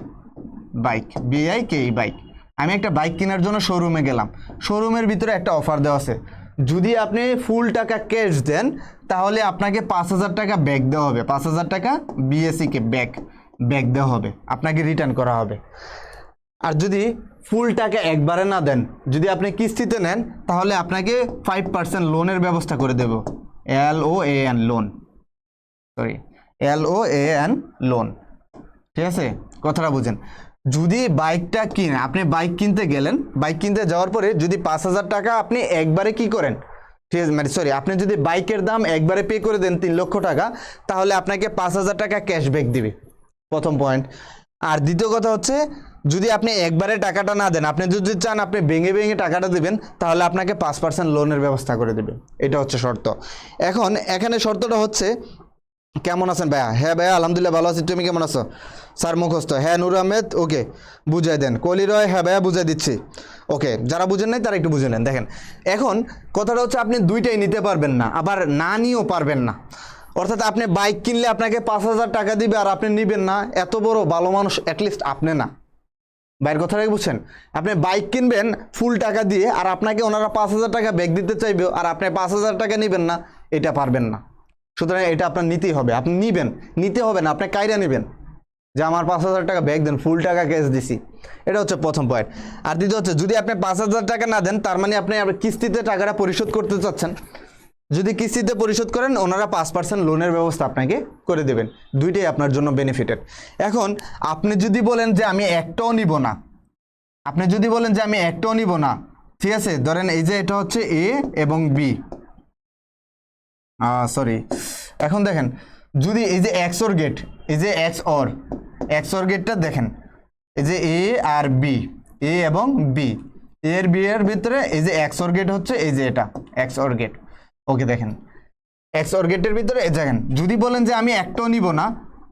বাইক BIK বাইক। আমি একটা বাইক কেনার জন্য শোরুমে গেলাম, শোরুমের ভিতরে একটা অফার দেওয়া আছে, যদি আপনি ফুল টাকা ক্যাশ দেন তাহলে আপনাকে 5,000 টাকা ব্যাক দেওয়া হবে, 5,000 টাকা BSEকে ব্যাক দেওয়া হবে, আপনাকে রিটার্ন করা হবে। আর যদি ফুল টাকা একবারে না দেন, যদি আপনি কিস্তিতে নেন, তাহলে আপনাকে 5% লোনের ব্যবস্থা করে দেব। LOAN loan, sorry LOAN loan, ঠিক আছে। কথাটা বুঝেন। যদি বাইকটা কিনে, আপনি বাইক কিনতে গেলেন, বাইক কিনতে যাওয়ার পরে যদি 5,000 টাকা আপনি একবারে কি করেন, ঠিক আছে, মানে সরি আপনি যদি বাইকের দাম একবারে পে করে দেন 3 লক্ষ টাকা, তাহলে আপনাকে 5,000 টাকা ক্যাশব্যাক দিবে, প্রথম পয়েন্ট। আর দ্বিতীয় কথা হচ্ছে, যদি আপনি একবারে টাকাটা না দেন, আপনি যদি চান আপনি ভেঙে ভেঙে টাকাটা দেবেন, তাহলে আপনাকে 5% লোনের ব্যবস্থা করে দেবে, এটা হচ্ছে শর্ত। এখন এখানে শর্তটা হচ্ছে কেমন আছেন ভাইয়া? হ্যাঁ ভাইয়া আলহামদুলিল্লাহ ভালো আছি, তুমি কেমন আছো? স্যার মুখস্থ, হ্যাঁ নূর আহমেদ, ওকে বুঝাই দেন। কলি রয়, হ্যাঁ ভাইয়া বুঝাই দিচ্ছি। ওকে, যারা বুঝেন নাই তারা একটু বুঝে নেন। দেখেন এখন কথাটা হচ্ছে আপনি দুইটাই নিতে পারবেন না, আবার না নিয়েও পারবেন না। অর্থাৎ আপনি বাইক কিনলে আপনাকে 5,000 টাকা দিবে আর আপনি নিবেন না, এত বড় ভালো মানুষ অ্যাটলিস্ট আপনি না। বাইরের কথাটাই বুঝছেন? আপনি বাইক কিনবেন ফুল টাকা দিয়ে আর আপনাকে ওনারা 5,000 টাকা ব্যাগ দিতে চাইবে আর আপনি 5,000 টাকা নেবেন না, এটা পারবেন না। সুতরাং এটা আপনার নিতেই হবে, আপনি নিবেন, নিতে হবে না, আপনি কায়রা নেবেন যে আমার 5,000 টাকা ব্যাগ দেন, ফুল টাকা ক্যাশ দিছি। এটা হচ্ছে প্রথম পয়েন্ট। আর দ্বিতীয় হচ্ছে যদি আপনি 5,000 টাকা না দেন তার মানে আপনি কিস্তিতে টাকাটা পরিশোধ করতে চাচ্ছেন। যদি কিস্তিতে পরিশোধ করেন ওনারা 5% লোনের ব্যবস্থা আপনাকে করে দেবেন, দুইটাই আপনার জন্য বেনিফিটেড। এখন আপনি যদি বলেন যে আমি একটাও নিব না, আপনি যদি বলেন যে আমি একটাও নিব না, ঠিক আছে, ধরেন এই যে এটা হচ্ছে এ এবং বি, সরি, এখন দেখেন যদি এই যে এক্স অর গেট, এই যে এক্স অর গেটটা দেখেন, এই যে এ আর বি, এ এবং বি, এর বি এর ভিতরে এই যে এক্স অর গেট হচ্ছে এই যে এটা এক্স অর গেট। ওকে, দেখেন এক্স অর গেটের ভিতরে এই দেখেন, যদি বলেন যে আমি একটাও নিব না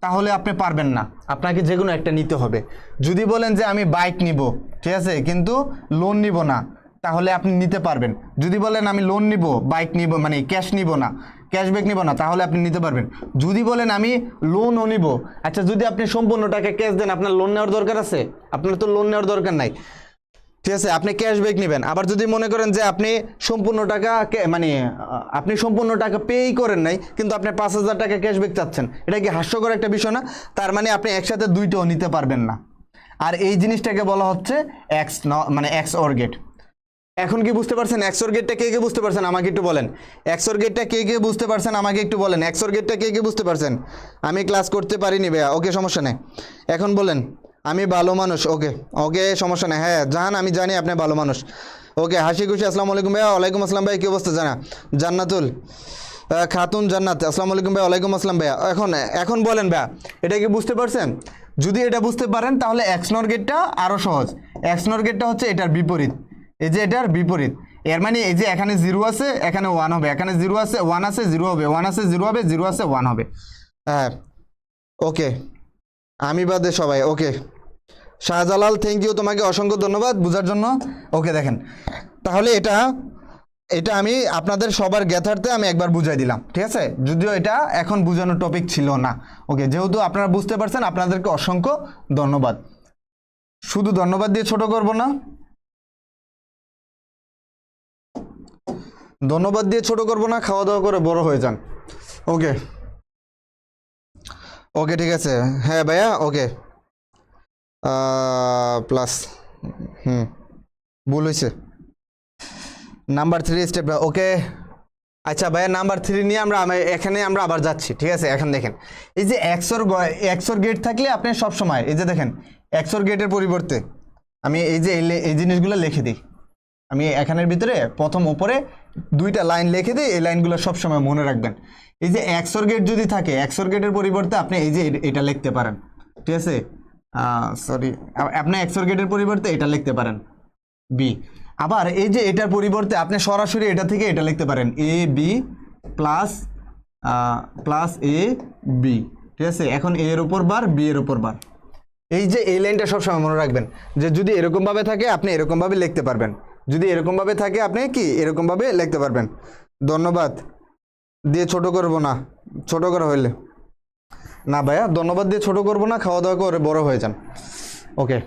তাহলে আপনি পারবেন না, আপনাকে যে কোনো একটা নিতে হবে। যদি বলেন যে আমি বাইক নিব, ঠিক আছে, কিন্তু লোন নিব না, তাহলে আপনি নিতে পারবেন। যদি বলেন আমি লোন নিব, বাইক নিব, মানে ক্যাশ নিব না, ক্যাশব্যাক নিব না, তাহলে আপনি নিতে পারবেন। যদি বলেন আমি লোনও নিব, আচ্ছা যদি আপনি সম্পূর্ণ টাকা ক্যাশ দেন, আপনার লোন নেওয়ার দরকার আছে? আপনার তো লোন নেওয়ার দরকার নাই, ঠিক আছে, আপনি ক্যাশব্যাক নেবেন। আবার যদি মনে করেন যে আপনি সম্পূর্ণ টাকা মানে আপনি সম্পূর্ণ টাকা পেই করেন নাই কিন্তু আপনি 5,000 টাকা ক্যাশব্যাক চাচ্ছেন, এটা কি হাস্যকর একটা বিষয় না? তার মানে আপনি একসাথে দুইটাও নিতে পারবেন না। আর এই জিনিসটাকে বলা হচ্ছে মানে এক্স অর গেট। এখন কি বুঝতে পারছেন এক্স অর গেটটা কে কে বুঝতে পারছেন আমাকে একটু বলেন? এক্স অর গেটটা কে কে বুঝতে পারছেন আমাকে একটু বলেন? এক্স অর গেটটা কে কে বুঝতে পারছেন? আমি ক্লাস করতে পারিনি ভাইয়া, ওকে সমস্যা নেই। এখন বলেন আমি ভালো মানুষ, ওকে ওকে সমস্যা নেই। হ্যাঁ জান, আমি জানি আপনি ভালো মানুষ। ওকে, হাসি খুশি, আসসালামু আলাইকুম ভাইয়া। ওয়ালাইকুম আসসালাম ভাই, কী অবস্থা জানা? জান্নাতুল খাতুন জান্নাত, আসসালামু আলাইকুম ভাই। ওয়ালাইকুম আসসালাম ভাইয়া। এখন বলেন ভাইয়া, এটা কি বুঝতে পারছেন? যদি এটা বুঝতে পারেন তাহলে এক্স নর গেটটা আরও সহজ। এক্স নর গেটটা হচ্ছে এটার বিপরীত, এই যে এটার বিপরীত। এর মানে এই যে এখানে 0 আছে, এখানে 1 হবে, এখানে 0 আছে 1 আছে 0 হবে, 1 আছে 0 হবে, 0 আছে 1 হবে। হ্যাঁ ওকে, আমি বাদে সবাই। ওকে শাহজালাল, থ্যাংক ইউ, তোমাকে অসংখ্য ধন্যবাদ বোঝার জন্য। ওকে দেখেন, তাহলে এটা এটা আমি আপনাদের সবার জ্ঞাতার্থে আমি একবার বুঝাই দিলাম, ঠিক আছে, যদিও এটা এখন বোঝানোর টপিক ছিল না। ওকে, যেহেতু আপনারা বুঝতে পারছেন আপনাদেরকে অসংখ্য ধন্যবাদ। শুধু ধন্যবাদ দিয়ে ছোট করব না, ধন্যবাদ দিয়ে ছোট করব না, খাওয়া দাওয়া করে বড় হয়ে যান। ওকে ওকে ঠিক আছে, হ্যাঁ ভাইয়া, ওকে প্লাস ভুল হয়েছে। নাম্বার 3 স্টেপ, ওকে আচ্ছা ভাইয়া, নাম্বার 3 নিয়ে এখানে আমরা আবার যাচ্ছি, ঠিক আছে। এখন দেখেন এই যে এক্সর গেট থাকলে আপনি সব সময় এই যে দেখেন এক্সর গেটের পরিবর্তে আমি এই যে এই জিনিসগুলো লিখে দিই, আমি এখানের ভিতরে প্রথম উপরে 2টা লাইন লিখে দিই, এই লাইনগুলো সবসময় মনে রাখবেন। এই যে এক্সর গেট যদি থাকে, এক্সর গেটের পরিবর্তে আপনি এই যে এটা লিখতে পারেন, ঠিক আছে, সরি, আপনি এক্সর গেটের পরিবর্তে এটা লিখতে পারেন বি। আবার এই যে এটার পরিবর্তে আপনি সরাসরি এটা থেকে এটা লিখতে পারেন A B plus A B, ঠিক আছে। এখন এ এর উপর বার, বি এর উপর বার। এই যে এই লাইনটা সবসময় মনে রাখবেন যে যদি এরকমভাবে থাকে আপনি এরকমভাবে লিখতে পারবেন, যদি এরকমভাবে থাকে আপনি কি এরকমভাবে লিখতে পারবেন। ধন্যবাদ দিয়ে ছোট করব না, ছোট করা হইলে না ভাইয়া, ধন্যবাদ দিয়ে ছোট করব না, খাওয়া দাওয়া করে বড় হয়ে যান। ওকে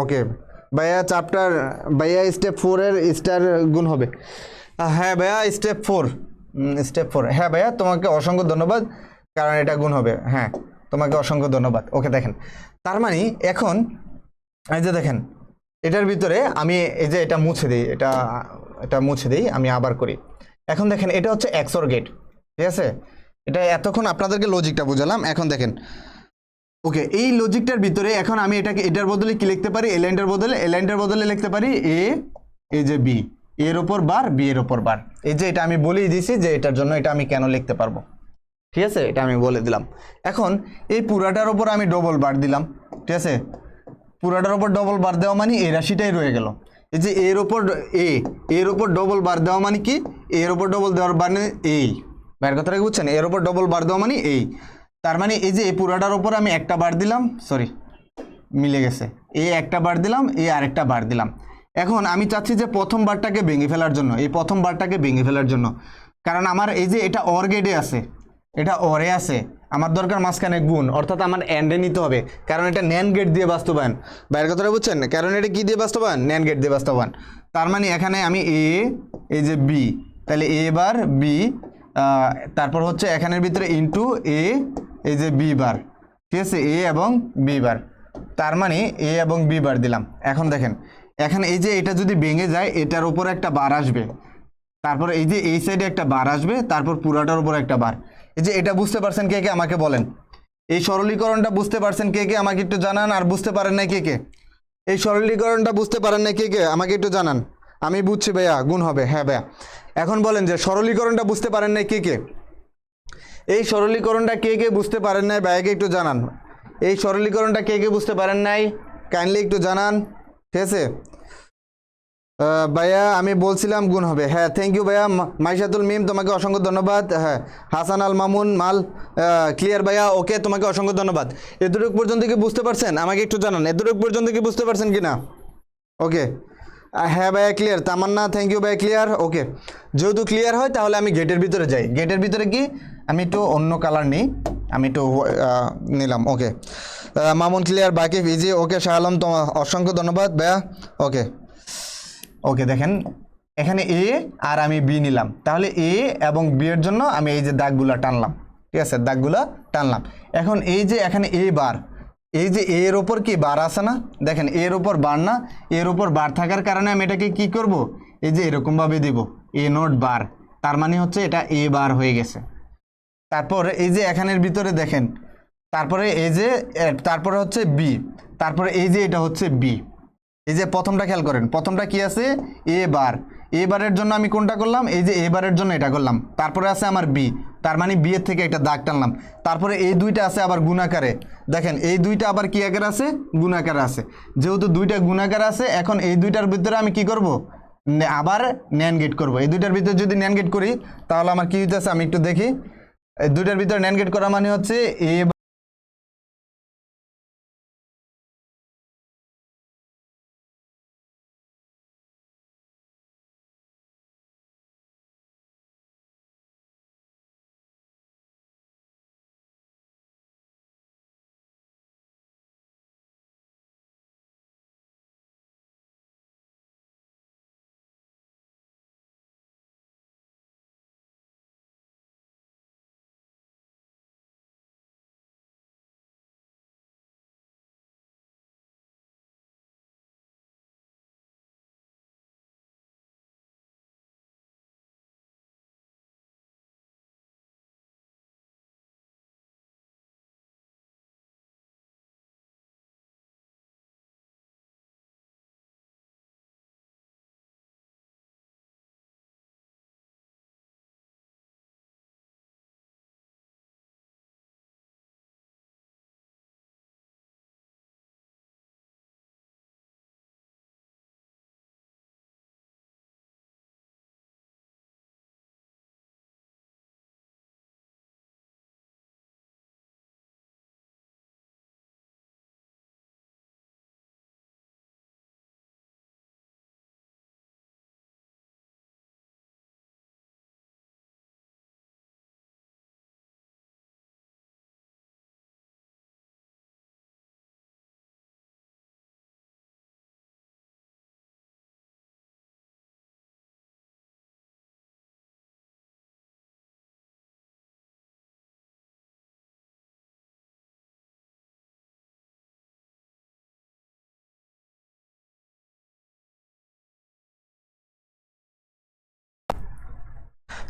ওকে ভাইয়া, চ্যাপ্টার ভাইয়া স্টেপ 4 এর স্টার গুণ হবে। হ্যাঁ ভাইয়া স্টেপ 4, হ্যাঁ ভাইয়া তোমাকে অসংখ্য ধন্যবাদ, কারণ এটা গুণ হবে। হ্যাঁ তোমাকে অসংখ্য ধন্যবাদ। ওকে দেখেন, তার মানে এখন এই যে দেখেন এটার ভিতরে আমি এই যে এটা মুছে দিই, এটা মুছে দিই, আমি আবার করি। এখন দেখেন এটা হচ্ছে এক্সর গেট, ঠিক আছে। এটা এতক্ষণ আপনাদেরকে লজিকটা বুঝালাম, এখন দেখেন ওকে এই লজিকটার ভিতরে এখন আমি এটার বদলে কি লিখতে পারি, এই লাইনটার বদলে লিখতে পারি এই যে বি, এর উপর বার, বি এর উপর বার। এই যে এটা আমি বলেই দিয়েছি যে এটার জন্য এটা আমি কেন লিখতে পারবো, ঠিক আছে, এটা আমি বলে দিলাম। এখন এই পুরাটার উপর আমি ডবল বার দিলাম, ঠিক আছে, পুরাটার উপর ডবল বার দেওয়া মানে এই রাশিটাই রয়ে গেল। এই যে এর ওপর এর ওপর ডবল বার দেওয়া মানে কি, এর ওপর ডবল দেওয়ার মানে এই, বাইরের কথাটা কি বুঝছেন, এর ওপর ডবল বার দেওয়া মানে এই। তার মানে এই যে এই পুরাটার ওপর আমি একটা বার দিলাম, সরি মিলে গেছে, এ একটা বার দিলাম, এ আরেকটা বার দিলাম। এখন আমি চাচ্ছি যে প্রথম বারটাকে ভেঙে ফেলার জন্য, এই প্রথম বারটাকে ভেঙে ফেলার জন্য, কারণ আমার এই যে এটা অর গেটে আছে, এটা অরে আছে, আমার দরকার মাঝখানে গুণ, অর্থাৎ আমার এন্ডে নিতে হবে, কারণ এটা ন্যান্ড গেট দিয়ে বাস্তবায়ন। বাইরের কথাটা বুঝছেন, কারণ এটা কি দিয়ে বাস্তবায়ন, ন্যান্ড গেট দিয়ে বাস্তবায়ন। তার মানে এখানে আমি এ, এই যে বি, তাহলে এ বার বি, তারপর হচ্ছে এখানের ভিতরে ইন্টু এ, এই যে বি বার, ঠিক আছে, এ এবং বি বার, তার মানে এ এবং বি বার দিলাম। এখন দেখেন এখানে এই যে এটা যদি ভেঙে যায়, এটার উপর একটা বার আসবে, তারপর এই যে এই সাইডে একটা বার আসবে, তারপর পুরাটার উপর একটা বার। এই যে এটা বুঝতে পারছেন কে কে আমাকে বলেন, এই সরলীকরণটা বুঝতে পারছেন কে কে আমাকে একটু জানান, আর বুঝতে পারেন না কে কে, এই সরলীকরণটা বুঝতে পারেন না কে কে আমাকে একটু জানান। আমি বুঝছি ভাইয়া গুণ হবে, হ্যাঁ ভাইয়া। এখন বলেন যে সরলীকরণটা বুঝতে পারেন না কে কে, এই সরলীকরণটা কে কে বুঝতে পারেন নাই ভাইয়াকে একটু জানান, এই সরলীকরণটা কে কে বুঝতে পারেন নাই কাইন্ডলি একটু জানান, ঠিক আছে। ভাইয়া আমি বলছিলাম গুণ হবে, হ্যাঁ থ্যাংক ইউ ভাইয়া। মাইশাতুল মিম তোমাকে অসংখ্য ধন্যবাদ, হ্যাঁ হাসান আল মামুন মাল ক্লিয়ার ভাইয়া, ওকে তোমাকে অসংখ্য ধন্যবাদ। এতটুকু পর্যন্ত কি বুঝতে পারছেন আমাকে একটু জানান, এতটুকু পর্যন্ত কি বুঝতে পারছেন কি না? ওকে হ্যাঁ ভাইয়া ক্লিয়ার, তামান্না থ্যাংক ইউ ভাইয়া ক্লিয়ার, ওকে। যেহেতু ক্লিয়ার হয় তাহলে আমি গেটের ভিতরে যাই, গেটের ভিতরে কি আমি একটু অন্য কালার নিই, আমি একটু নিলাম, ওকে। মামুন ক্লিয়ার, বাকিফ ইজি, ওকে। শাহ আলম তোমার অসংখ্য ধন্যবাদ ভাইয়া, ওকে। ওকে দেখেন এখানে এ আর আমি বি নিলাম, তাহলে এ এবং বি এর জন্য আমি এই যে দাগগুলা টানলাম, ঠিক আছে, দাগগুলা টানলাম। এখন এই যে এখানে এ বার, এই যে এর ওপর কি বার আছে না, দেখেন এর ওপর বার না, এর ওপর বার থাকার কারণে আমি এটাকে কি করব, এই যে এরকমভাবে দিব এ নোট বার, তার মানে হচ্ছে এটা এ বার হয়ে গেছে। তারপর এই যে এখানের ভিতরে দেখেন, তারপরে এই যে তারপরে হচ্ছে বি, তারপরে এই যে এটা হচ্ছে বি, এই যে প্রথমটা খেয়াল করেন, প্রথমটা কি আছে এ বার, এ বারের জন্য আমি কোনটা করলাম, এই যে এ বারের জন্য এটা করলাম, তারপরে আছে আমার বি, তার মানে বি এর থেকে একটা দাগ টানলাম, তারপরে এই দুইটা আছে আবার গুণাকারে, দেখেন এই দুইটা আবার কি আকারে আছে, গুণাকারে আছে। যেহেতু দুইটা গুণাকারে আছে, এখন এই দুইটার ভিতরে আমি কি করব, আবার ন্যান্ড গেট করব। এই দুইটার ভিতরে যদি ন্যান্ড গেট করি তাহলে আমার কি হইতেছে আমি একটু দেখি, এই দুইটার ভিতরে ন্যান্ড গেট করা মানে হচ্ছে এ,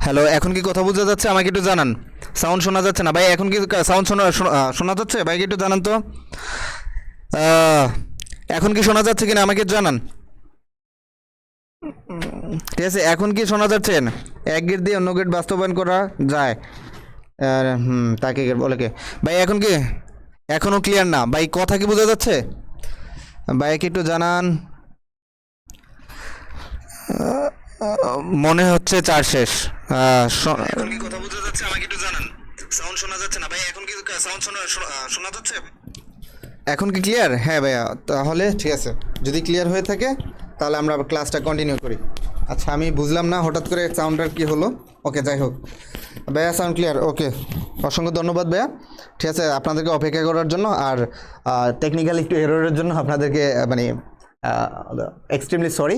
হ্যালো এখন কি কথা বোঝা যাচ্ছে আমাকে একটু জানান, সাউন্ড শোনা যাচ্ছে না ভাই, এখন কি সাউন্ড শোনা যাচ্ছে ভাইকে একটু জানান তো, এখন কি শোনা যাচ্ছে কিনা আমাকে জানান, ঠিক আছে এখন কি শোনা যাচ্ছে, এক গেট দিয়ে অন্য গেট বাস্তবায়ন করা যায়, তাকে বলে কে ভাই, এখন কি এখনো ক্লিয়ার না ভাই, কথা কি বোঝা যাচ্ছে ভাইকে একটু জানান। মনে হচ্ছে 4 শেষ। এখন কি কথা বোঝা যাচ্ছে? আমাকে একটু জানান। সাউন্ড শোনা যাচ্ছে না ভাই? এখন কি সাউন্ড শোনা যাচ্ছে? এখন কি ক্লিয়ার? হ্যাঁ ভাইয়া, তাহলে ঠিক আছে। যদি ক্লিয়ার হয়ে থাকে তাহলে আমরা ক্লাসটা কন্টিনিউ করি। আচ্ছা, আমি বুঝলাম না হঠাৎ করে সাউন্ডটার কি হলো। ওকে, যাই হোক ভাইয়া, সাউন্ড ক্লিয়ার। ওকে, অসংখ্য ধন্যবাদ ভাইয়া। ঠিক আছে, আপনাদেরকে অপেক্ষা করার জন্য আর টেকনিক্যাল একটু এররের জন্য আপনাদেরকে মানে এক্সট্রিমলি সরি,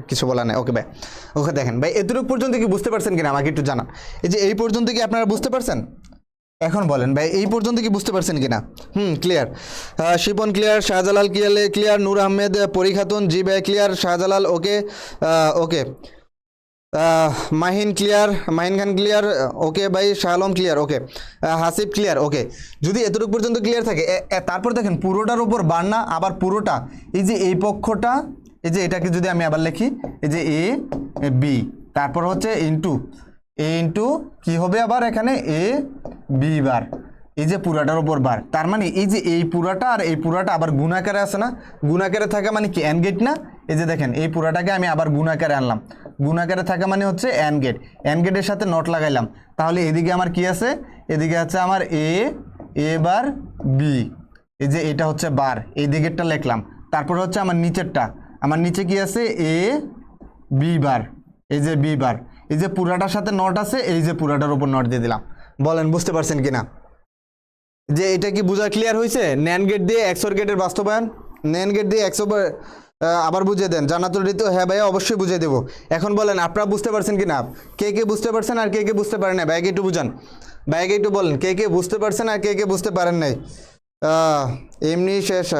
কিছু বলা নেই। ওকে ভাই, ওকে দেখেন ভাই, এতটুকু পর্যন্ত কি বুঝতে পারছেন কিনা আমাকে একটু জানান। এই যে এই পর্যন্ত কি আপনারা বুঝতে পারছেন? এখন বলেন ভাই, এই পর্যন্ত কি বুঝতে পারছেন কিনা? Clear. Shipon clear, Shahjalal clear, Noor Ahmed, Pori Khatun জি ভাই clear, Shahjalal okay, okay, Mahin clear, Mahin Khan clear, okay ভাই, Shah Alam clear, okay, Hasib clear, okay. যদি এতটুকু পর্যন্ত ক্লিয়ার থাকে, তারপর দেখেন পুরোটার উপর বার না, আবার পুরোটা এই যে এই পক্ষটা, এই যে এটাকে যদি আমি আবার লিখি, এই যে এ বি, তারপর হচ্ছে ইন্টু কি হবে আবার এখানে এ বি বার, এই যে পুরাটার উপর বার। তার মানে এই যে এই পুরাটা আর এই পুরাটা আবার গুণাকারে আছে না, গুণাকারে থাকা মানে কি অ্যান্ড গেট না। এই যে দেখেন এই পুরাটাকে আমি আবার গুণাকারে আনলাম, গুণাকারে থাকা মানে হচ্ছে অ্যান্ড গেটের সাথে নট লাগাইলাম। তাহলে এদিকে আমার কি আছে? এদিকে আছে আমার এ বার বি, এই যে এটা হচ্ছে বার, এই দিকেরটা লিখলাম। তারপর হচ্ছে আমার নিচেরটা, আমার নিচে কি আছে? এ বি বার, এই যে বি বার, এই যে পুরাটার সাথে নট আছে, এই যে পুরাটার উপর নট দিয়ে দিলাম। বলেন বুঝতে পারছেন কিনা যে এটা কি বোঝা ক্লিয়ার হয়েছে? ন্যান্ড গেট দিয়ে এক্সর গেটের বাস্তবায়ন, ন্যান্ড গেট দিয়ে আবার বুঝিয়ে দেন। জান্নাতুল ঋতু হ্যাঁ ভাইয়া, অবশ্যই বুঝিয়ে দেবো। এখন বলেন আপনারা বুঝতে পারছেন কিনা? কে বুঝতে পারছেন আর কে বুঝতে পারেন না? ভাইকে একটু বুঝান, ভাইকে একটু বলেন কে বুঝতে পারছেন আর কে বুঝতে পারেন নাই। এমনি শেষ।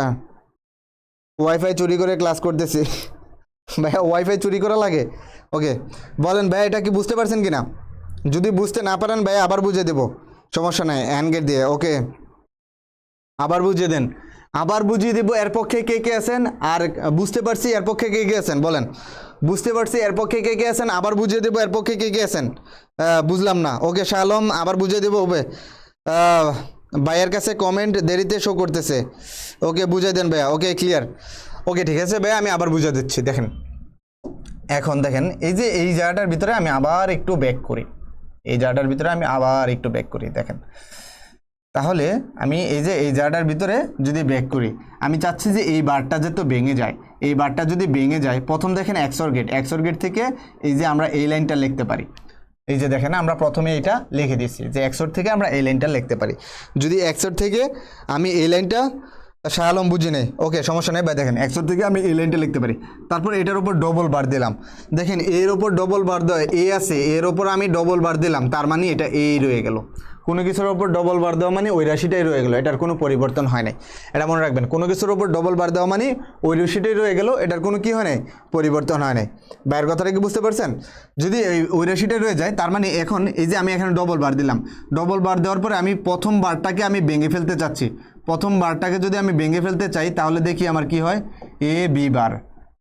ওয়াইফাই চুরি করে ক্লাস করতেছি ভাইয়া, ওয়াইফাই চুরি করা লাগে? ওকে, বলেন ভাইয়া এটা কি বুঝতে পারছেন কিনা? যদি বুঝতে না পারেন ভাইয়া আবার বুঝিয়ে দেবো, সমস্যা নাই, হ্যান্ড গেট দিয়ে। ওকে, আবার বুঝিয়ে দেন, আবার বুঝিয়ে দেবো। এর পক্ষে কে আছেন? আর বুঝতে পারছি এর পক্ষে কে আছেন? বলেন বুঝতে পারছি এর পক্ষে কে আছেন? আবার বুঝিয়ে দেবো এর পক্ষে কে আছেন? বুঝলাম না। ওকে শাহ আলম, আবার বুঝিয়ে দেবো। ওকে, ভাইয়ের কাছে কমেন্ট দেরিতে শো করতেছে। ওকে, বুঝিয়ে দেন ভাইয়া। ওকে, ক্লিয়ার। ওকে, ঠিক আছে ভাইয়া, আমি আবার বুঝিয়ে দিচ্ছি। দেখেন এখন দেখেন এই যে এই জায়গাটার ভিতরে আমি আবার একটু ব্যাক করি, এই জায়গাটার ভিতরে আমি আবার একটু ব্যাক করি। দেখেন তাহলে আমি এই যে এই জায়গাটার ভিতরে যদি ব্যাক করি, আমি চাচ্ছি যে এই বারটা যে তো ভেঙে যায়, এই বারটা যদি ভেঙে যায়, প্রথম দেখেন এক্সর গেট থেকে এই যে আমরা এই লাইনটা লিখতে পারি। এই যে দেখেন আমরা প্রথমে এটা লিখে দিচ্ছি যে এক্সর থেকে আমরা এই লাইনটা লিখতে পারি। যদি এক্সর থেকে আমি এই লাইনটা, শাহ আলম বুঝি নেই, ওকে সমস্যা নেই ভাই। দেখেন এক্সর থেকে আমি এই লাইনটা লিখতে পারি, তারপর এটার উপর ডবল বার দিলাম। দেখেন এর উপর ডবল বার দেওয়া এ আছে, এর উপর আমি ডবল বার দিলাম, তার মানে এটা এই রয়ে গেল। কোনো কিছুর ওপর ডবল বার দেওয়া মানে ওই রাশিটাই রয়ে গেল, এটার কোনো পরিবর্তন হয় নাই। এটা মনে রাখবেন, কোনো কিছুর ওপর ডবল বার দেওয়া মানে ওই রাশিটাই রয়ে গেল, এটার কোনো কি হয় নাই, পরিবর্তন হয় নাই। বাইরের কথাটা কি বুঝতে পারছেন? যদি ওই রাশিটাই রয়ে যায়, তার মানে এখন এই যে আমি এখানে ডবল বার দিলাম, ডবল বার দেওয়ার পরে আমি প্রথম বারটাকে আমি ভেঙে ফেলতে চাচ্ছি। প্রথম বারটাকে যদি আমি ভেঙে ফেলতে চাই, তাহলে দেখি আমার কি হয়, এ বি বার,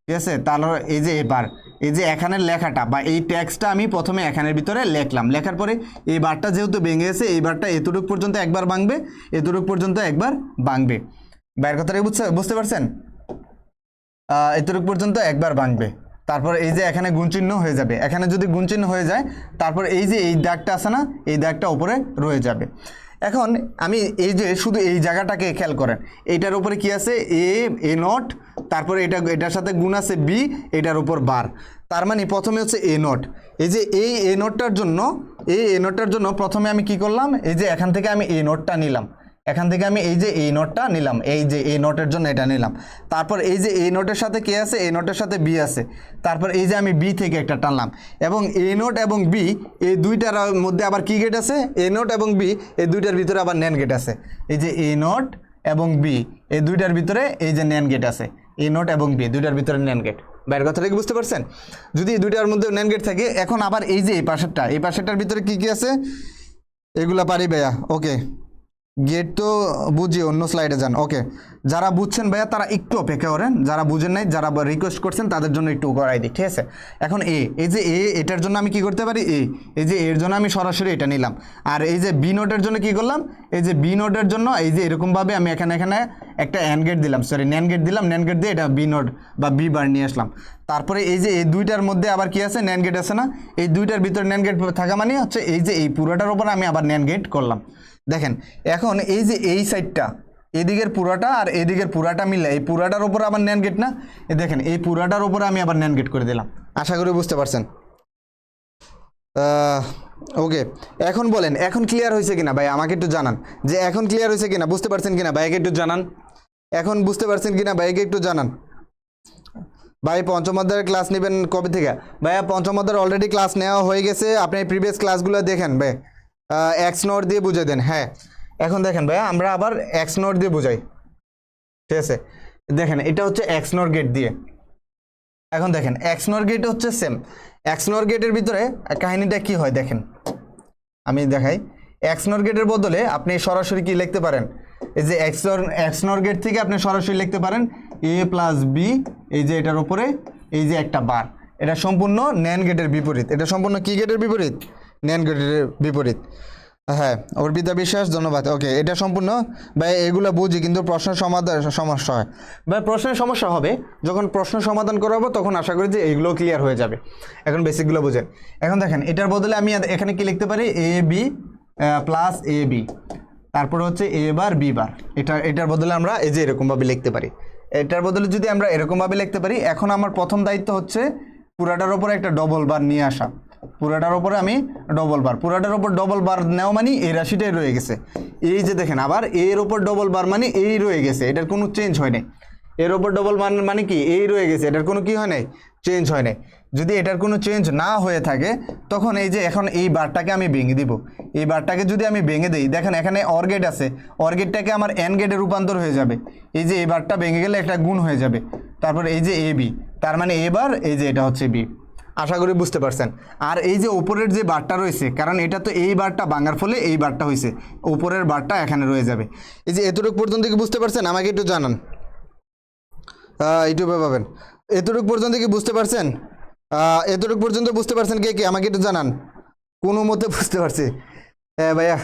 ঠিক আছে। তাহলে এই যে এবার এই যে এখানের লেখাটা বা এই ট্যাক্সটা আমি প্রথমে এখানের ভিতরে লিখলাম, লেখার পরে এই বারটা যেহেতু ভেঙে গেছে, এই বারটা এতটুকু পর্যন্ত একবার ভাঙবে, এতটুকু পর্যন্ত একবার ভাঙবে। বাইরের কথাটা বুঝতে পারছেন? এতটুকু পর্যন্ত একবার ভাঙবে, তারপর এই যে এখানে গুণচিহ্ন হয়ে যাবে। এখানে যদি গুণচিহ্ন হয়ে যায়, তারপর এই যে এই দাগটা আছে না, এই দাগটা উপরে রয়ে যাবে। এখন আমি এই যে শুধু এই জায়গাটাকে খেয়াল করেন, এইটার উপরে কি আছে? এ নট, তারপরে এটার সাথে গুণ আছে বি, এটার উপর বার। তার মানে প্রথমে হচ্ছে এ নট। এই যে এই এ নটটার জন্য প্রথমে আমি কি করলাম? এই যে এখান থেকে আমি এ নটটা নিলাম, এখান থেকে আমি এই যে এই নোটটা নিলাম, এই যে এই নোটের জন্য এটা নিলাম। তারপর এই যে এই নোটের সাথে কে আছে? এই নোটের সাথে বি আছে। তারপর এই যে আমি বি থেকে একটা টানলাম, এবং এ নোট এবং বি এই দুইটার মধ্যে আবার কি গেট আছে? এ নোট এবং বি এই দুইটার ভিতরে আবার ন্যান্ড গেট আছে। এই যে এ নোট এবং বি এই দুইটার ভিতরে এই যে ন্যান্ড গেট আছে, এ নোট এবং বি দুইটার ভিতরে ন্যান্ড গেট। বাইরের কথাটা কি বুঝতে পারছেন? যদি এই দুইটার মধ্যে ন্যান্ড গেট থাকে, এখন আবার এই যে এই পাশেরটার ভিতরে কি আছে? এগুলা পারি ভাইয়া। ওকে, গেট তো বুঝি, অন্য স্লাইডে যান। ওকে, যারা বুঝছেন ভাইয়া তারা একটু অপেক্ষা করেন, যারা বুঝেন নাই, যারা রিকোয়েস্ট করছেন তাদের জন্য একটু করাই দিই, ঠিক আছে। এখন এই যে এটার জন্য আমি কি করতে পারি? এই যে এর জন্য আমি সরাসরি এটা নিলাম। আর এই যে বি নোটের জন্য কি করলাম? এই যে বি নোটের জন্য এই যে এরকমভাবে আমি এখানে একটা অ্যান্ড গেট দিলাম, সরি ন্যান্ড গেট দিলাম, ন্যান্ড গেট দিয়ে এটা বি নট বা বি বার নিয়ে আসলাম। তারপরে এই যে এই দুইটার মধ্যে আবার কি আছে, ন্যান্ড গেট আছে না, এই দুইটার ভিতরে ন্যান্ড গেট থাকা মানে হচ্ছে এই যে এই পুরোটার উপর আমি আবার ন্যান্ড গেট করলাম। দেখেন এখন এই যে এই সাইডটা, এদিকের পুরাটা আর এদিকের পুরাটা মিলে এই পুরাটার উপর আবার ন্যান্ড গেট না, দেখেন এই পুরাটার উপরে আমি আবার ন্যান্ড গেট করে দিলাম। আশা করি বুঝতে পারছেন। ওকে, এখন বলেন এখন ক্লিয়ার হয়েছে কিনা ভাই, আমাকে একটু জানান যে এখন ক্লিয়ার হয়েছে কিনা, বুঝতে পারছেন কিনা ভাইকে একটু জানান, এখন বুঝতে পারছেন কিনা ভাইকে একটু জানান। ভাই পঞ্চম অধ্যায়ের ক্লাস নেবেন কবে থেকে? ভাইয়া পঞ্চম অধ্যায়ের অলরেডি ক্লাস নেওয়া হয়ে গেছে, আপনি প্রিভিয়াস ক্লাসগুলো দেখেন ভাই, এক্স নোট দিয়ে বুঝে দেন। হ্যাঁ এখন দেখেন ভাইয়া আমরা আবার এক্স নোট দিয়ে বুঝাই, ঠিক আছে? দেখেন এটা হচ্ছে এক্স নোট গেট দিয়ে। এখন দেখেন এক্স নর গেট হচ্ছে সেম, এক্স নর গেটের ভিতরে কাহিনীটা কি হয় দেখেন, আমি দেখাই। এক্স নর গেটের বদলে আপনি সরাসরি কি লিখতে পারেন, এই যে এক্স নর গেট থেকে আপনি সরাসরি লিখতে পারেন এ প্লাস বি, এই যে এটার উপরে এই যে একটা বার, এটা সম্পূর্ণ ন্যান্ড গেটের বিপরীত। এটা সম্পূর্ণ কি গেটের বিপরীত? ন্যান্ড গেটের বিপরীত। হ্যাঁ অর্পিতা বিশ্বাস, ধন্যবাদ। ওকে, এটা সম্পূর্ণ ভাই এগুলো বুঝি, কিন্তু প্রশ্নের সমাধান সমস্যা হয় ভাই, প্রশ্নের সমস্যা হবে যখন প্রশ্ন সমাধান করাবো, তখন আশা করি যে এইগুলো ক্লিয়ার হয়ে যাবে। এখন বেসিকগুলো বুঝেন। এখন দেখেন এটার বদলে আমি এখানে কি লিখতে পারি, A B plus A B, তারপরে হচ্ছে এ বার বি বার, এটার বদলে আমরা এই যে এরকমভাবে লিখতে পারি। এটার বদলে যদি আমরা এরকমভাবে লিখতে পারি, এখন আমার প্রথম দায়িত্ব হচ্ছে পুরাটার ওপরে একটা ডবল বার নিয়ে আসা। পুরাটার ওপরে আমি ডবল বার, পুরাটার ওপর ডবল বার নেওয়া মানে এই রাশিটাই রয়ে গেছে। এই যে দেখেন আবার এর ওপর ডবল বার মানে এই রয়ে গেছে, এটার কোনো চেঞ্জ হয় নাই। এর ওপর ডবল বার মানে কি এই রয়ে গেছে, এটার কোনো কি হয় নাই, চেঞ্জ হয় নাই। যদি এটার কোনো চেঞ্জ না হয়ে থাকে, তখন এই যে এখন এই বারটাকে আমি ভেঙে দিব। এই বারটাকে যদি আমি ভেঙে দিই, দেখেন এখানে অর গেট আছে, অর গেটটাকে আমার এন গেটে রূপান্তর হয়ে যাবে। এই যে এই বারটা ভেঙে গেলে একটা গুণ হয়ে যাবে। তারপর এই যে এ বি, তার মানে এ বার, এই যে এটা হচ্ছে বি। আশা করি বুঝতে পারছেন। আর এই যে উপরের যে বারটা রয়েছে, কারণ এটা তো এই বারটা ভাঙার ফলে এই বারটা হয়েছে, উপরের বারটা এখানে রয়ে যাবে। এই যে এতটুকু পর্যন্ত কি বুঝতে পারছেন? আমাকে একটু জানান, ইউটিউবে পাবেন। এতটুকু পর্যন্ত কি বুঝতে পারছেন? এতটুকু পর্যন্ত বুঝতে পারছেন কে কে? আমাকে একটু জানান। কোনো মতে বুঝতে পারছি? হ্যাঁ ভাইয়া,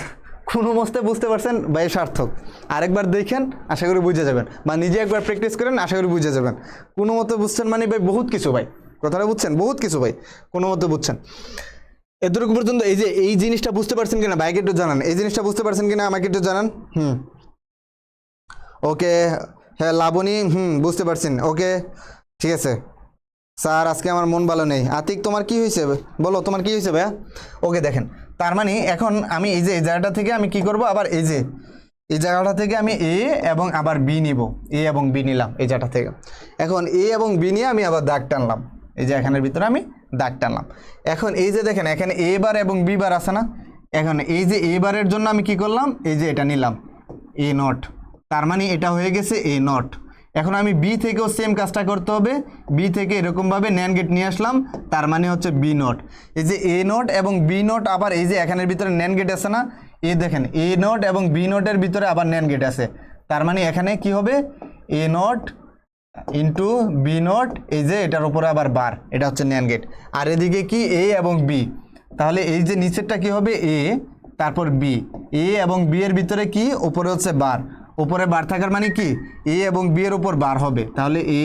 কোনো মতে বুঝতে পারছেন ভাই, সার্থক। আরেকবার দেখেন, আশা করি বুঝে যাবেন, বা নিজে একবার প্র্যাকটিস করেন, আশা করি বুঝে যাবেন। কোনো মতে বুঝছেন মানে ভাই বহুত কিছু ভাই, কথাটা বুঝছেন, বহুত কিছু ভাই, কোনো মতে বুঝছেন। এতটুকু পর্যন্ত এই যে এই জিনিসটা বুঝতে পারছেন কিনা ভাইকে একটু জানান, এই জিনিসটা বুঝতে পারছেন কিনা আমাকে একটু জানান। ওকে, হ্যাঁ লাবণী, বুঝতে পারছেন। ওকে ঠিক আছে স্যার, আজকে আমার মন ভালো নেই। আতিক তোমার কি হয়েছে বলো, তোমার কি হয়েছে ভাইয়া? ওকে দেখেন, তার মানে এখন আমি এই যে এই জায়গাটা থেকে আমি কি করব, আবার এই যে এই জায়গাটা থেকে আমি এ এবং আবার বি নিব, এ এবং বি নিলাম এই জায়গাটা থেকে। এখন এ এবং বি নিয়ে আমি আবার দাগ টানলাম, এই যে এখানের ভিতরে আমি দাগ টানলাম। এখন এই যে দেখেন এখানে এ বার এবং বি বার আছে না, এখন এই যে এ বারের জন্য আমি কি করলাম, এই যে এটা নিলাম এ নট, তার মানে এটা হয়ে গেছে এ নট। এখন আমি বি থেকেও সেম কাজটা করতে হবে, বি থেকে এরকমভাবে ন্যান্ড গেট নিয়ে আসলাম, তার মানে হচ্ছে বি নট। এই যে এ নট এবং বি নট, আবার এই যে এখানের ভিতরে ন্যান্ড গেট আছে না, এই দেখেন এ নট এবং বি নটের ভিতরে আবার ন্যান্ড গেট আছে, তার মানে এখানে কি হবে, এ নট ইন্টু বি নট, এই যে এটার উপরে আবার বার, এটা হচ্ছে ন্যান্ড গেট। আর এদিকে কি এ এবং বি, তাহলে এই যে নিচেরটা কি হবে এ, তারপর বি, এ এবং বি এর ভিতরে কি উপরে হচ্ছে বার, উপরে বার থাকার মানে কি এ এবং বি এর উপর বার হবে, তাহলে এ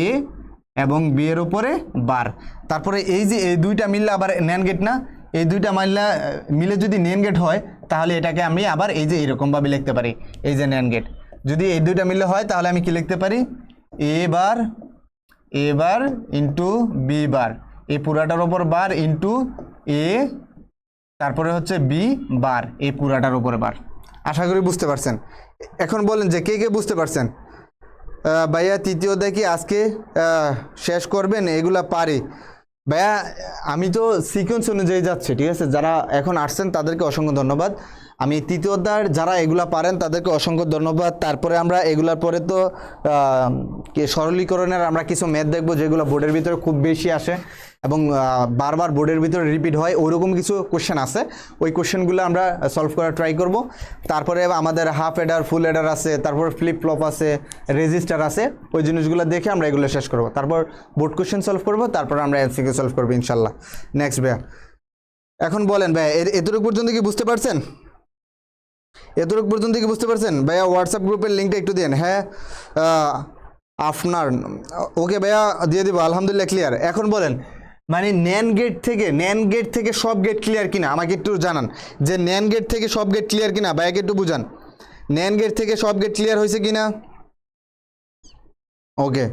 এবং বি এর উপরে বার। তারপরে এই যে এই দুইটা মিললে আবার ন্যান্ড গেট না, এই দুইটা মিলে যদি ন্যান্ড গেট হয়, তাহলে এটাকে আমি আবার এই যে এরকমভাবে লিখতে পারি, এই যে ন্যান্ড গেট। যদি এই দুইটা মিলে হয়, তাহলে আমি কি লিখতে পারি, এ বার ইন্টু বি বার, এই পুরাটার ওপর বার ইন্টু এ, তারপরে হচ্ছে বি বার, এই পুরাটার উপরে বার। আশা করি বুঝতে পারছেন। এখন বলেন যে কে কে বুঝতে পারছেন? ভাইয়া তৃতীয় অধ্যায় কি আজকে শেষ করবেন? এগুলা পারি ভাইয়া, আমি তো সিকোয়েন্স অনুযায়ী যাচ্ছি, ঠিক আছে? যারা এখন আসছেন তাদেরকে অসংখ্য ধন্যবাদ। আমি তৃতীয় অধ্যায়ের যারা এগুলা পারেন তাদেরকে অসংখ্য ধন্যবাদ। তারপরে আমরা এগুলার পরে তো সরলীকরণের আমরা কিছু ম্যাথ দেখবো, যেগুলো বোর্ডের ভিতরে খুব বেশি আসে এবং বারবার বোর্ডের ভিতরে রিপিট হয়, ওইরকম কিছু কোশ্চেন আছে, ওই কোশ্চেনগুলো আমরা সলভ করার ট্রাই করব। তারপরে আমাদের হাফ এডার, ফুল এডার আছে, তারপর ফ্লিপ ফ্লপ আছে, রেজিস্টার আছে, ওই জিনিসগুলো দেখে আমরা এগুলো শেষ করব। তারপর বোর্ড কোশ্চেন সলভ করব, তারপর আমরা এমসিকিউ সলভ করবো ইনশাল্লাহ। নেক্সট ভাইয়া, এখন বলেন ভাইয়া এতটুকু পর্যন্ত কি বুঝতে পারছেন? এতটুকু পর্যন্ত কি বুঝতে পারছেন ভাইয়া? হোয়াটসঅ্যাপ গ্রুপের লিঙ্কটা একটু দেন। হ্যাঁ আপনার ওকে ভাইয়া দিয়ে দিব, আলহামদুলিল্লাহ ক্লিয়ার। এখন বলেন মানে ন্যান গেট থেকে সব গেট ক্লিয়ার কিনা আমাকে একটু জানান, যে ন্যান গেট থেকে সব গেট ক্লিয়ার কিনা ভাইয়াকে একটু বুঝান। ন্যান গেট থেকে সব গেট ক্লিয়ার হয়েছে কিনা? ওকে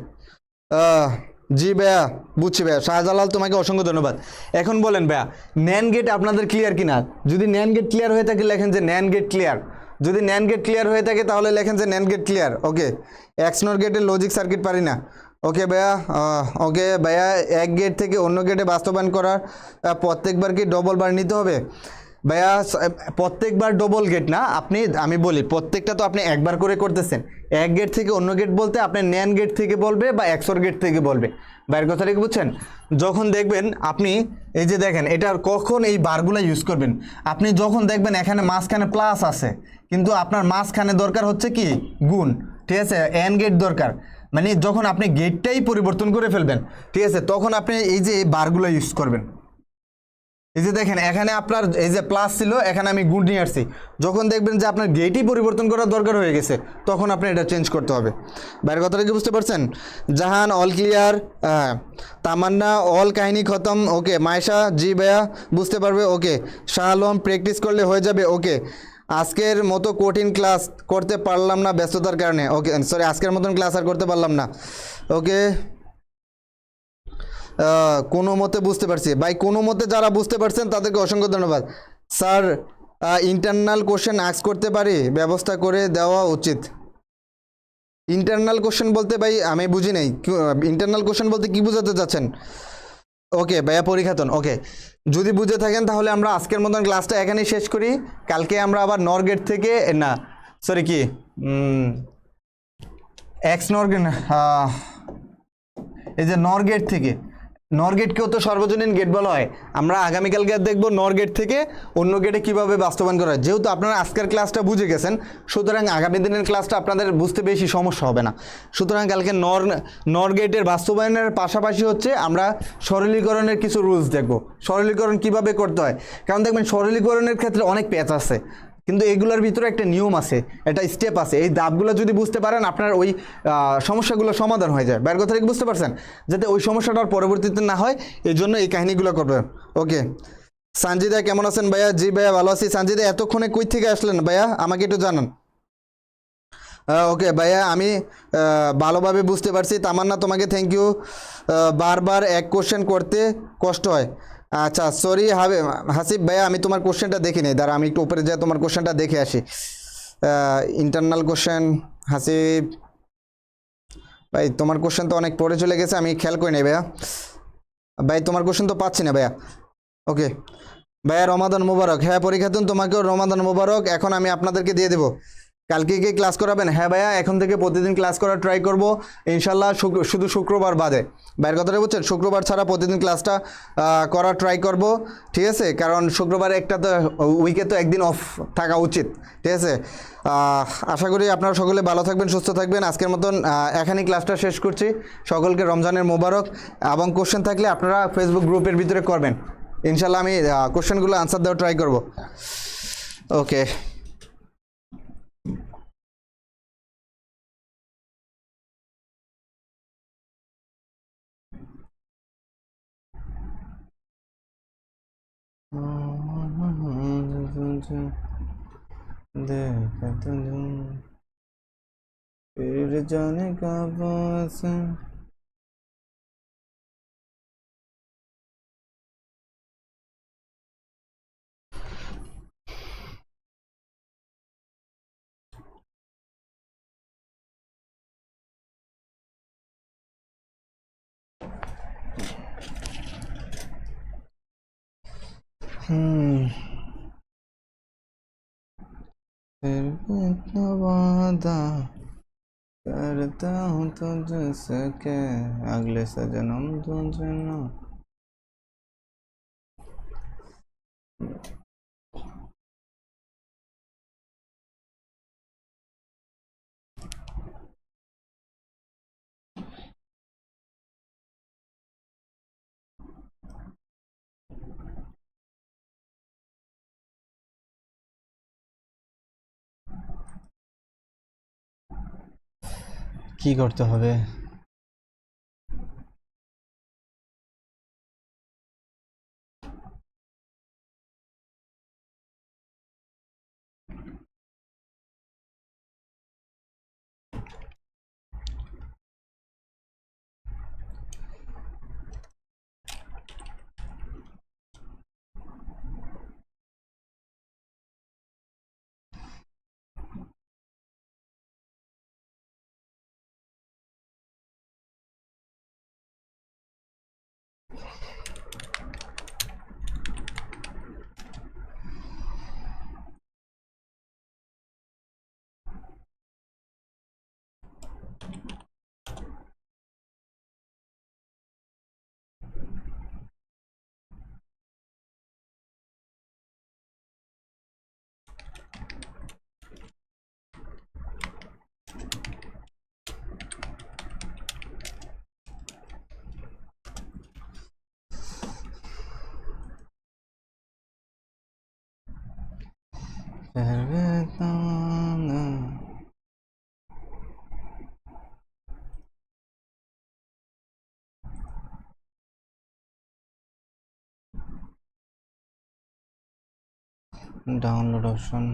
জি ভাইয়া বুঝছি ভাইয়া, শাহজালাল তোমাকে অসংখ্য ধন্যবাদ। এখন বলেন ভাইয়া ন্যান গেট আপনাদের ক্লিয়ার কিনা? যদি ন্যান গেট ক্লিয়ার হয়ে থাকে লেখেন যে ন্যান গেট ক্লিয়ার। যদি ন্যান গেট ক্লিয়ার হয়ে থাকে তাহলে লেখেন যে ন্যান গেট ক্লিয়ার। ওকে, এক্সনর গেটের লজিক সার্কিট পারি না। ওকে ভাইয়া, ওকে ভাইয়া, এক গেট থেকে অন্য গেটে বাস্তবায়ন করার প্রত্যেকবার কি ডবল বার নিতে হবে? ভাইয়া প্রত্যেকবার ডবল গেট না, আমি বলি প্রত্যেকটা তো আপনি একবার করে করতেছেন। এক গেট থেকে অন্য গেট বলতে আপনি ন্যান গেট থেকে বলবে বা এক্সর গেট থেকে বলবে। বাইরের কথাটা কি বুঝছেন? যখন দেখবেন আপনি এই যে দেখেন এটার কখন এই বারগুলো ইউজ করবেন, আপনি যখন দেখবেন এখানে মাঝখানে প্লাস আছে কিন্তু আপনার মাঝখানে দরকার হচ্ছে কি গুণ, ঠিক আছে, এন গেট দরকার, মানে যখন আপনি গেটটাই পরিবর্তন করে ফেলবেন, ঠিক আছে, তখন আপনি এই যে এই বারগুলো ইউজ করবেন। এই যে দেখেন এখানে আপনার এই যে প্লাস ছিল, এখানে আমি গুণ নিয়ে আসছি। যখন দেখবেন যে আপনার গেটই পরিবর্তন করার দরকার হয়ে গেছে তখন আপনি এটা চেঞ্জ করতে হবে। বাইরের কথাটা কি বুঝতে পারছেন? জাহান অল ক্লিয়ার, তামান্না অল কাহিনী খতম। ওকে মায়েশা জি ভাইয়া বুঝতে পারবে। ওকে শাহ আলম প্র্যাকটিস করলে হয়ে যাবে। ওকে আজকের মতো কঠিন ক্লাস করতে পারলাম না ব্যস্ততার কারণে। ওকে সরি, আজকের মতন ক্লাস আর করতে পারলাম না। ওকে কোনো মতে বুঝতে পারছি ভাই, কোনো মতে যারা বুঝতে পারছেন তাদেরকে অসংখ্য ধন্যবাদ। স্যার ইন্টারনাল কোশ্চেন আস্ক করতে পারি, ব্যবস্থা করে দেওয়া উচিত। ইন্টারনাল কোশ্চেন বলতে ভাই আমি বুঝি নাই, ইন্টারনাল কোশ্চেন বলতে কি বোঝাতে চাচ্ছেন? ওকে ভাইয়া পরীক্ষাতন, ওকে যদি বুঝে থাকেন তাহলে আমরা আজকের মতন ক্লাসটা এখানেই শেষ করি। কালকে আমরা আবার নরগেট থেকে না সরি কি এক্স নরগেট, এই যে নরগেট থেকে, নরগেটকেও তো সর্বজনীন গেট বলা হয়। আমরা আগামীকালকে দেখবো নরগেট থেকে অন্য গেটে কীভাবে বাস্তবায়ন করা হয়। যেহেতু আপনারা আজকের ক্লাসটা বুঝে গেছেন সুতরাং আগামী দিনের ক্লাসটা আপনাদের বুঝতে বেশি সমস্যা হবে না। সুতরাং কালকে নরগেটের বাস্তবায়নের পাশাপাশি হচ্ছে আমরা সরলীকরণের কিছু রুলস দেখব, সরলীকরণ কিভাবে করতে হয়। কারণ দেখবেন সরলীকরণের ক্ষেত্রে অনেক প্যাচ আছে কিন্তু এগুলোর ভিতরে একটা নিয়ম আছে, একটা স্টেপ আছে। এই ধাপগুলো যদি বুঝতে পারেন আপনার ওই সমস্যাগুলো সমাধান হয়ে যায়। বের কথা কি বুঝতে পারছেন? যাতে ওই সমস্যাটা আর পরবর্তীতে না হয় এই জন্য এই কাহিনীগুলো করবে। ওকে সঞ্জিদা কেমন আছেন ভাইয়া? জি ভাইয়া ভালো আছি। সঞ্জিদা এতক্ষণে কই থেকে আসলেন ভাইয়া আমাকে একটু জানান। ওকে ভাইয়া আমি ভালোভাবে বুঝতে পারছি। তামান্না তোমাকে থ্যাংক ইউ। বারবার এক কোশ্চেন করতে কষ্ট হয়। আচ্ছা সরি হাসিব ভাইয়া, আমি তোমার কোশ্চেনটা দেখি নাই, দাঁড়া আমি একটু উপরে যাই তোমার কোশ্চেনটা দেখে আসি। ইন্টারনাল কোশ্চেন হাসিব ভাই, তোমার কোশ্চেন তো অনেক পরে চলে গেছে, আমি খেয়াল করি নাই ভাইয়া। ভাই তোমার কোশ্চেন তো পাচ্ছি না ভাইয়া। ওকে ভাইয়া রমাদান মুবারক। হ্যাঁ পরীক্ষাতুন তোমাকেও রমাদান মুবারক। এখন আমি আপনাদেরকে দিয়ে দেবো। কালকে কি ক্লাস করাবেন? হ্যাঁ ভাইয়া এখন থেকে প্রতিদিন ক্লাস করার ট্রাই করব ইনশাল্লাহ, শুধু শুক্রবার বাদে। ভাইয়ের কথাটা বুঝছেন, শুক্রবার ছাড়া প্রতিদিন ক্লাসটা করার ট্রাই করব, ঠিক আছে? কারণ শুক্রবার একটা তো উইকে তো একদিন অফ থাকা উচিত, ঠিক আছে? আশা করি আপনারা সকলে ভালো থাকবেন, সুস্থ থাকবেন। আজকের মতন এখানেই ক্লাসটা শেষ করছি। সকলকে রমজানের মোবারক। এবং কোশ্চেন থাকলে আপনারা ফেসবুক গ্রুপের ভিতরে করবেন ইনশাল্লাহ, আমি কোশ্চেনগুলো আনসার দেওয়ার ট্রাই করব। ওকে देखा तुझे फिर जाने का बस। फिर भी इतना वादा करता हूँ तुझसे के अगले से जन्म तुझे ना। কি করতে হবে? Download option